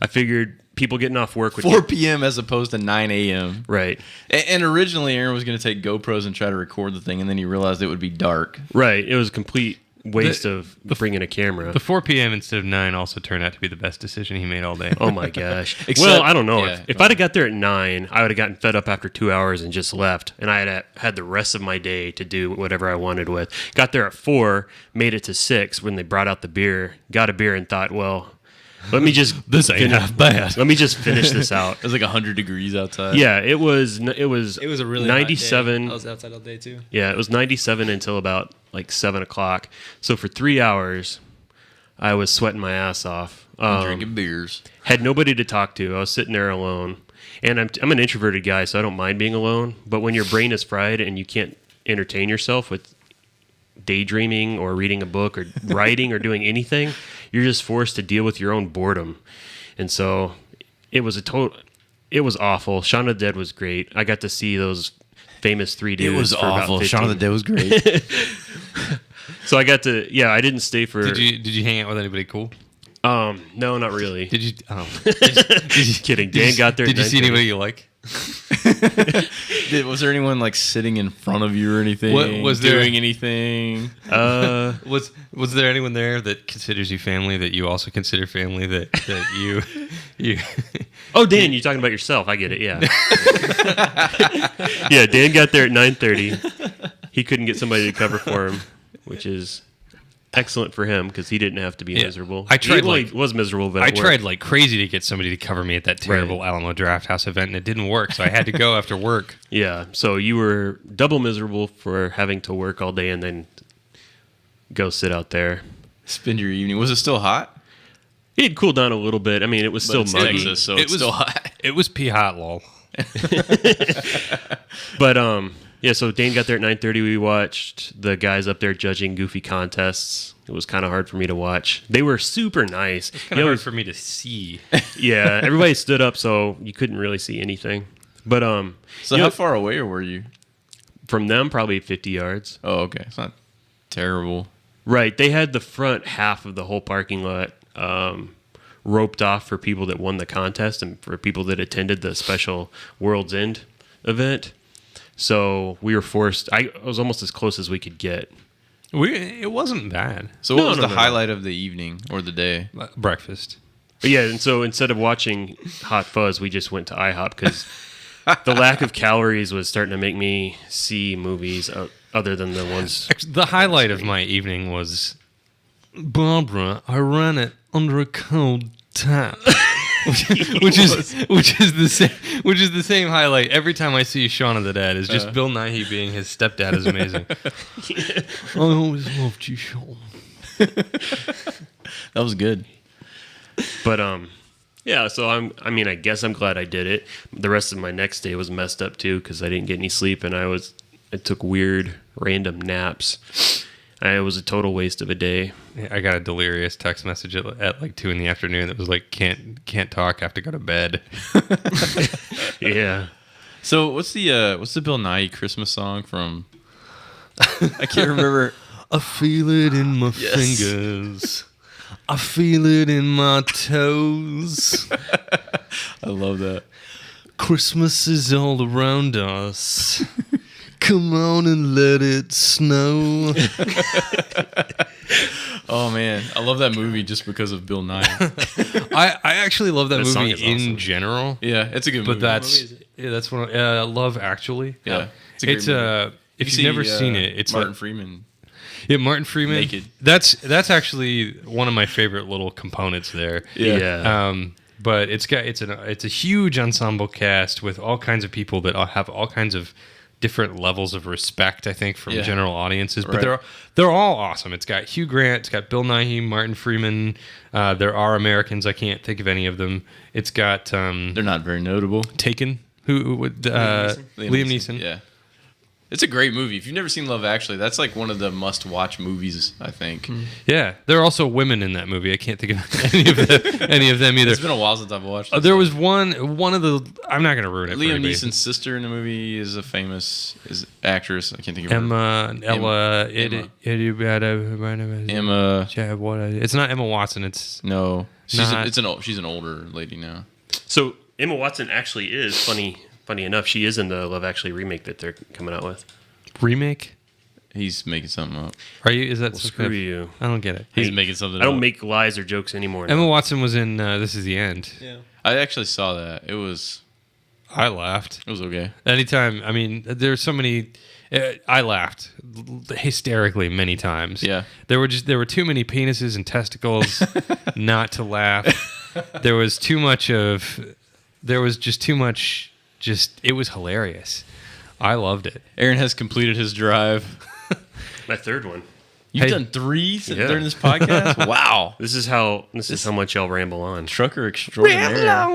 I figured people getting off work would 4 get, p.m. as opposed to 9 a.m. right. And originally, Aaron was going to take GoPros and try to record the thing, and then he realized it would be dark. Right. It was a complete waste of bringing a camera. The 4 p.m. instead of 9 also turned out to be the best decision he made all day. Oh my gosh. Except- well, I don't know. yeah, if go I'd have got there at 9, I would have gotten fed up after 2 hours and just left. And I had the rest of my day to do whatever I wanted with. Got there at 4, made it to 6 when they brought out the beer, got a beer and thought, well, let me just This ain't half bad. Let me just finish this out. It was like 100 degrees outside. Yeah, it was It was a really 97. Hot day. I was outside all day too. Yeah, it was 97 until about like 7 o'clock. So for 3 hours, I was sweating my ass off. Drinking beers. Had nobody to talk to. I was sitting there alone. And I'm an introverted guy, so I don't mind being alone. But when your brain is fried and you can't entertain yourself with daydreaming or reading a book or writing or doing anything. You're just forced to deal with your own boredom. And so it was it was awful. Shaun of the Dead was great. I got to see those famous 3 dudes. It was awful. Shaun of the Dead was great. So I got to, I didn't stay for. Did you hang out with anybody cool? No, not really. Did you? Just kidding. Dan got there. Did you see anybody you like? Was there anyone like sitting in front of you or anything? Was doing anything? Was there anyone there that considers you family that you also consider family that you? Oh, Dan, you're talking about yourself. I get it. Yeah. Yeah, Dan got there at 9:30. He couldn't get somebody to cover for him, which is excellent for him because he didn't have to be miserable. I tried. He was miserable, but I tried like crazy to get somebody to cover me at that terrible Alamo Draft House event, and it didn't work. So I had to go after work. Yeah. So you were double miserable for having to work all day and then go sit out there. Spend your evening. Was it still hot? It had cooled down a little bit. I mean, it was still muggy. Texas, so it was still hot. It was pee hot, lol. But yeah, so Dane got there at 9:30. We watched the guys up there judging goofy contests. It was kind of hard for me to watch. They were super nice. It's kind of hard for me to see. Yeah, everybody stood up, so you couldn't really see anything. But so how far away were you from them? Probably 50 yards. Oh, okay. It's not terrible. Right. They had the front half of the whole parking lot roped off for people that won the contest and for people that attended the special World's End event. So we were forced. I was almost as close as we could get. It wasn't bad. So what was the highlight of the evening or the day? Breakfast. But yeah, and so instead of watching Hot Fuzz, we just went to IHOP because the lack of calories was starting to make me see movies other than the ones. The highlight of my evening was Barbara. I ran it under a cold tap. which is the same highlight every time I see Shaun of the Dead is just Bill Nighy being his stepdad is amazing. I always loved you, Shaun. That was good. But yeah. So I guess I'm glad I did it. The rest of my next day was messed up too because I didn't get any sleep and I took weird random naps. It was a total waste of a day. I got a delirious text message at like 2 p.m. that was like, can't talk, have to go to bed. Yeah. So what's the Bill Nighy Christmas song from? I can't remember. I feel it in my fingers. I feel it in my toes. I love that. Christmas is all around us. Come on and let it snow. Oh man, I love that movie just because of Bill Nighy. I actually love that movie in awesome. general. Yeah, it's a good movie. But that's one. Love Actually. Yeah, it's if you've never seen it, it's Martin Freeman. Yeah, Martin Freeman. Naked. That's actually one of my favorite little components there. Yeah. But it's a huge ensemble cast with all kinds of people that have all kinds of different levels of respect, I think, from general audiences. But they're all awesome. It's got Hugh Grant, it's got Bill Nighy, Martin Freeman. There are Americans. I can't think of any of them. It's got they're not very notable. Taken. Who would Liam Neeson? Yeah. It's a great movie. If you've never seen Love Actually, that's like one of the must-watch movies, I think. Yeah, there are also women in that movie. I can't think of any of them either. It's been a while since I've watched it. There was one of the. I'm not going to ruin it. Liam Neeson's sister in the movie is a famous actress. I can't think of her. Emma. It's not Emma Watson. It's no. She's an older lady now. So Emma Watson actually is funny enough, she is in the Love Actually remake that they're coming out with. Remake? He's making something up. Are you? Is that well, screw you? I don't get it. He's making something up. I don't make lies or jokes anymore. Emma Watson was in This Is the End. Yeah. I actually saw that. I laughed. It was okay. Anytime. I mean, there's so many. I laughed hysterically many times. Yeah. There were too many penises and testicles not to laugh. There was too much. It was hilarious. I loved it. Aaron has completed his drive. My third one. You've done 3 during this podcast? Wow. This is how much y'all ramble on. Trucker extraordinaire.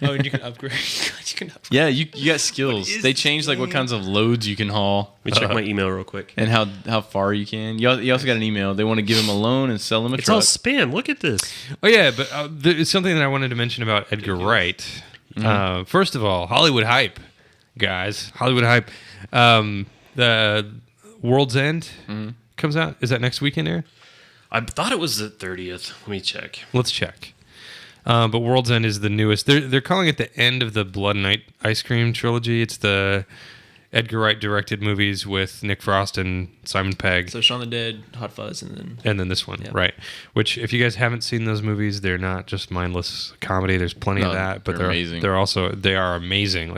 Oh, and you can upgrade. You can upgrade. Yeah, you got skills. They changed like what kinds of loads you can haul. Let me check my email real quick. And how far you can. You also got an email. They want to give him a loan and sell him a It's truck. all spam. Look at this. Oh yeah, but it's something that I wanted to mention about Edgar Wright. First of all, Hollywood Hype, guys. Hollywood Hype. The World's End comes out. Is that next weekend, Aaron? I thought it was the 30th. Let me check. Let's check. But World's End is the newest. They're calling it the end of the Blood and Ice Cream trilogy. It's the Edgar Wright directed movies with Nick Frost and Simon Pegg. So Shaun the Dead, Hot Fuzz, and then this one, right? Which, if you guys haven't seen those movies, they're not just mindless comedy. There's plenty of that, but they're amazing. They are amazing.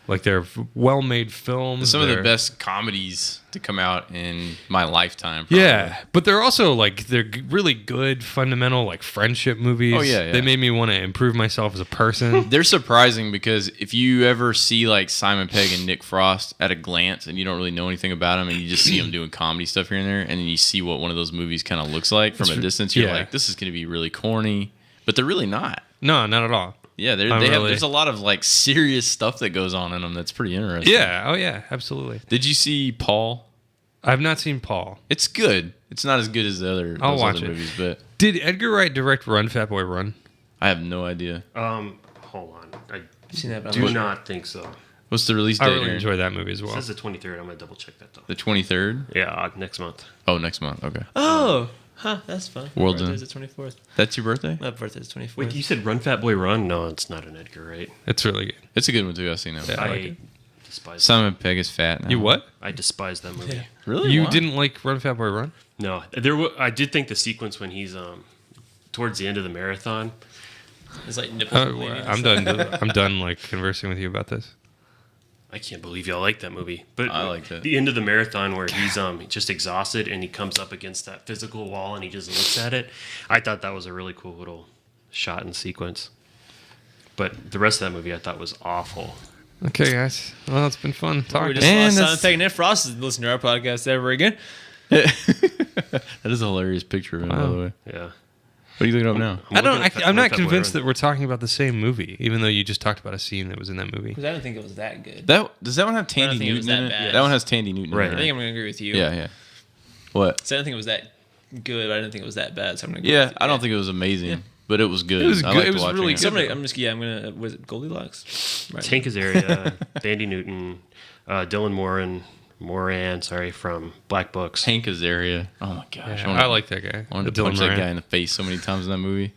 Like they're well-made films. Some of the best comedies to come out in my lifetime. Probably. Yeah, but they're also they're really good, fundamental friendship movies. Oh yeah. They made me want to improve myself as a person. They're surprising because if you ever see Simon Pegg and Nick Frost at a glance, and you don't really know anything about them, and you just see them doing comedy stuff here and there, and then you see what one of those movies kind of looks like from a distance, you're like, this is going to be really corny, but they're really not. No, not at all. Yeah, there's a lot of serious stuff that goes on in them that's pretty interesting. Yeah, oh yeah, absolutely. Did you see Paul? I've not seen Paul. It's good. It's not as good as the I'll watch other it. movies, but Did Edgar Wright direct Run Fat Boy Run? I have no idea. Hold on. I seen that, but do not think so. What's the release date? I really enjoyed that movie as It well. says the 23rd. I'm gonna double check that though. The 23rd. Yeah, next month. Oh, next month. Okay. Oh, that's fun. World's My End. birthday's the 24th. That's your birthday? My birthday's the 24th. Wait, you said Run Fat Boy Run? No, it's not an Edgar Wright. It's really good. It's a good one too. I've seen that one. I despise. Simon Pegg is fat now. You what? I despise that movie. Yeah. Really? You Why? didn't like Run Fat Boy Run? No, I did think the sequence when he's towards the end of the marathon. It's like nipples. bleeding and I'm stuff. done. I'm done conversing with you about this. I can't believe y'all like that movie. But I liked it. The end of the marathon where he's just exhausted and he comes up against that physical wall and he just looks at it. I thought that was a really cool little shot and sequence. But the rest of that movie I thought was awful. Okay, guys. Well, it's been fun We talking. just lost Simon Pegg and Nick Frost is listening to our podcast ever again. That is a hilarious picture of him, by the way. Yeah. What are you looking up now? I'm not convinced that we're talking about the same movie, even though you just talked about a scene that was in that movie. Because I don't think it was that good. Does that one have Tandy think it was Newton in that it? bad. That one has Tandy Newton Right. in I it. think I'm going to agree with you. Yeah. What? So I don't think it was that good, but I didn't think it was that bad. So I'm going to Yeah, I don't think it was amazing, but it was good. It was I good. liked It was watching really it. good. I'm going to, was it Goldilocks? Right. Tank Azaria, Dandy Newton, Dylan Moran, from Black Books. Hank Azaria. Oh my gosh. Yeah, I like that guy. I wanted to Dylan punch that Moran. guy in the face so many times in that movie.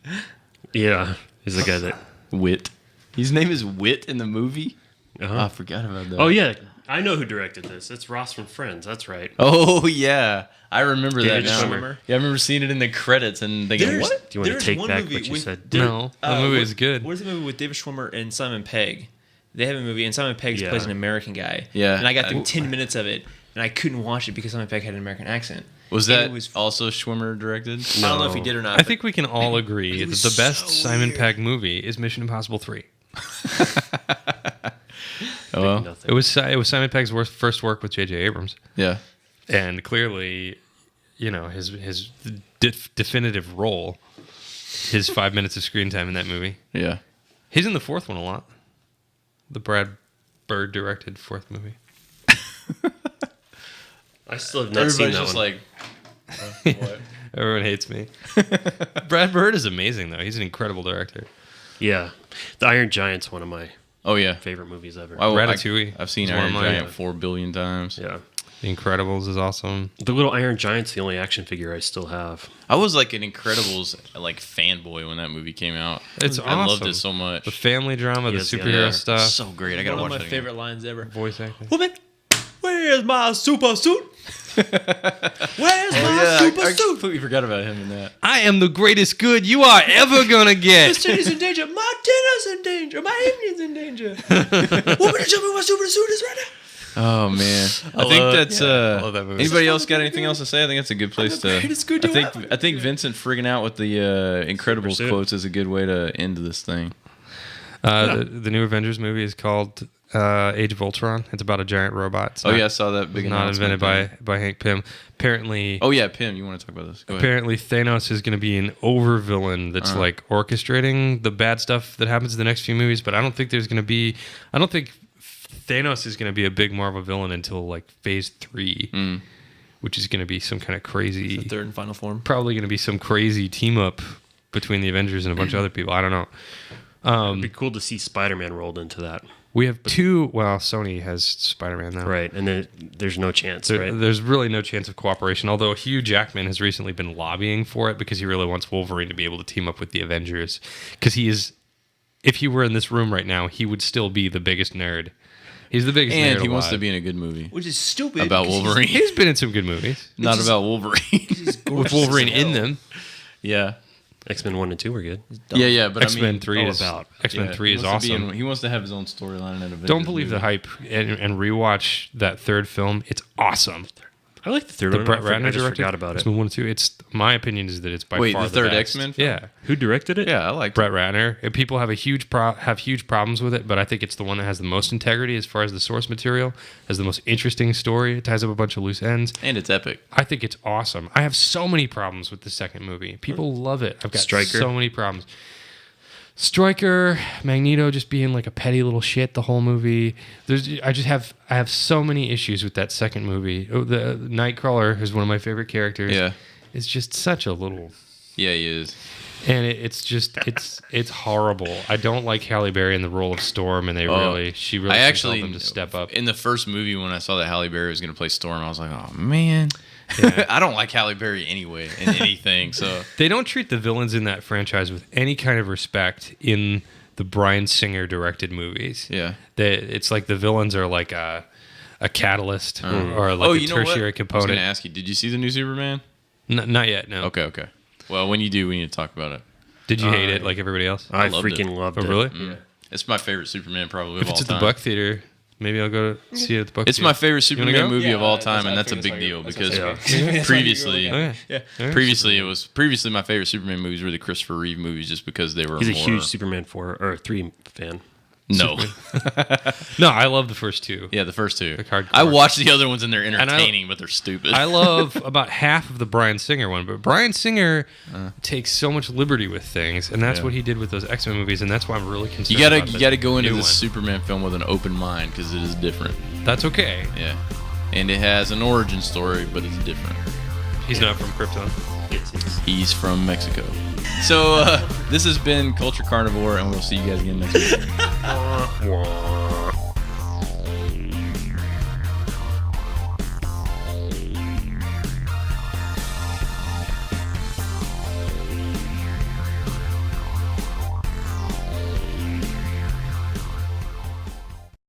Yeah, he's the guy that. Wit. His name is Wit in the movie? Uh-huh. Oh, I forgot about that. Oh yeah, I know who directed this. It's Ross from Friends. That's right. Oh, yeah. I remember that David now. Schwimmer. Yeah, I remember seeing it in the credits and thinking, what? Do you want to take back what you said? No, the movie is good. What is the movie with David Schwimmer and Simon Pegg? They have a movie, and Simon Pegg Yeah. plays an American guy. Yeah. And I got through 10 minutes of it, and I couldn't watch it because Simon Pegg had an American accent. Was And that it was- also Schwimmer directed? I don't know if he did or not. I think we can all agree that was the best so Simon weird. Pegg movie is Mission Impossible 3. Oh, well. Nothing. It was Simon Pegg's first work with J.J. Abrams, Yeah. and clearly, his definitive role, his 5 minutes of screen time in that movie. Yeah. He's in the fourth one a lot. The Brad Bird directed fourth movie. I still have not seen Everybody's that just one. like, what? Everyone hates me. Brad Bird is amazing though. He's an incredible director. Yeah, The Iron Giant's one of my Oh, yeah. favorite movies ever. Ratatouille I've seen is one of Iron mine. Giant 4 billion times. Yeah, The Incredibles is awesome. the little Iron Giant's the only action figure I still have. I was like an Incredibles fanboy when that movie came out. It's I loved awesome. it so much. The family drama, Yes, the yeah. superhero Yeah. stuff, So great. I gotta one watch of that my again. favorite lines ever. voice acting. Woman, where's my super suit? Where's my super I suit? completely forgot about him in that. I am the greatest good you are ever gonna The get. city's in danger. My dinner's in danger. My evening's in danger. Woman, tell me what super suit is right now. Oh man, I think that's. I love that movie. Anybody else got anything else to say? I think that's a good place to. greatest good you ever I think Vincent frigging out with the Incredibles Super suit. quotes is a good way to end this thing. The new Avengers movie is called Age of Ultron. It's about a giant robot. It's I saw that big not announcement. invented by Hank Pym. Apparently. Oh yeah, Pym. You want to talk about this? Go ahead. Apparently, Thanos is going to be an over villain that's like orchestrating the bad stuff that happens in the next few movies. But I don't think I don't think Thanos is going to be a big Marvel villain until like Phase 3, which is going to be some kind of crazy. The third and final form. Probably going to be some crazy team up between the Avengers and a bunch of other people. I don't know. It'd be cool to see Spider-Man rolled into that. We have two. Well, Sony has Spider-Man now, Right, and there's no chance. Right? There's really no chance of cooperation. Although Hugh Jackman has recently been lobbying for it because he really wants Wolverine to be able to team up with the Avengers. Because if he were in this room right now, he would still be the biggest nerd. He's the biggest nerd And he alive. wants to be in a good movie. Which is stupid. About Wolverine. He's been in some good movies. Not about Wolverine. With Wolverine in them. Yeah. X-Men 1 and 2 were good. Yeah, but X-Men I mean, 3 is about. X-Men 3 is awesome. He wants to have his own storyline in Avengers. Don't believe movie. the hype and rewatch that third film. It's awesome. I like the third The one. Brett I Ratner just directed. forgot about it. X-Men 1 and 2. It's my opinion is that it's by Wait, far the third best. X-Men film? Yeah. Who directed it? Yeah, I like Brett Ratner. And people have huge problems with it, but I think it's the one that has the most integrity as far as the source material, has the most interesting story. It ties up a bunch of loose ends. And it's epic. I think it's awesome. I have so many problems with the second movie. People love it. I've got Stryker? so many problems. Stryker, Magneto just being like a petty little shit the whole movie. I have so many issues with that second movie. Oh, the Nightcrawler is one of my favorite characters. Yeah. It's just such a little, Yeah, he is. and it's horrible. I don't like Halle Berry in the role of Storm, and she really I should actually tell them to step up. In the first movie when I saw that Halle Berry was going to play Storm, I was like, oh man. Yeah. I don't like Halle Berry anyway in anything. So They don't treat the villains in that franchise with any kind of respect in the Bryan Singer directed movies. yeah. It's like the villains are like a catalyst or like a tertiary I was component. going to ask you, did you see the new Superman? Not yet, no. Okay. Well, when you do, we need to talk about it. Did you hate it like everybody else? I loved freaking it. loved Oh, it. really? Yeah. It's my favorite Superman probably If of all it's at time. the Buck Theater, maybe I'll go to see it at the Buck It's Theater. my favorite You wanna Superman go? movie of Yeah, all time, and that's that's a what big I deal was because gonna say. previously, Oh, yeah. previously my favorite Superman movies were the Christopher Reeve movies, just because they were. He's a more, huge Superman 4 or 3 fan. No, No, I love the first two. yeah, the first two. hardcore. I watched the other ones and they're I- entertaining, but they're stupid. I love about half of the Bryan Singer one, but Bryan Singer takes so much liberty with things, and that's Yeah. what he did with those X-Men movies, and that's why I'm really concerned. you gotta about you gotta go into new this one. Superman film with an open mind because it is different. That's okay. Yeah, and it has an origin story, but it's different. He's not from Krypton. He's from Mexico. So this has been Culture Carnivore, and we'll see you guys again next week.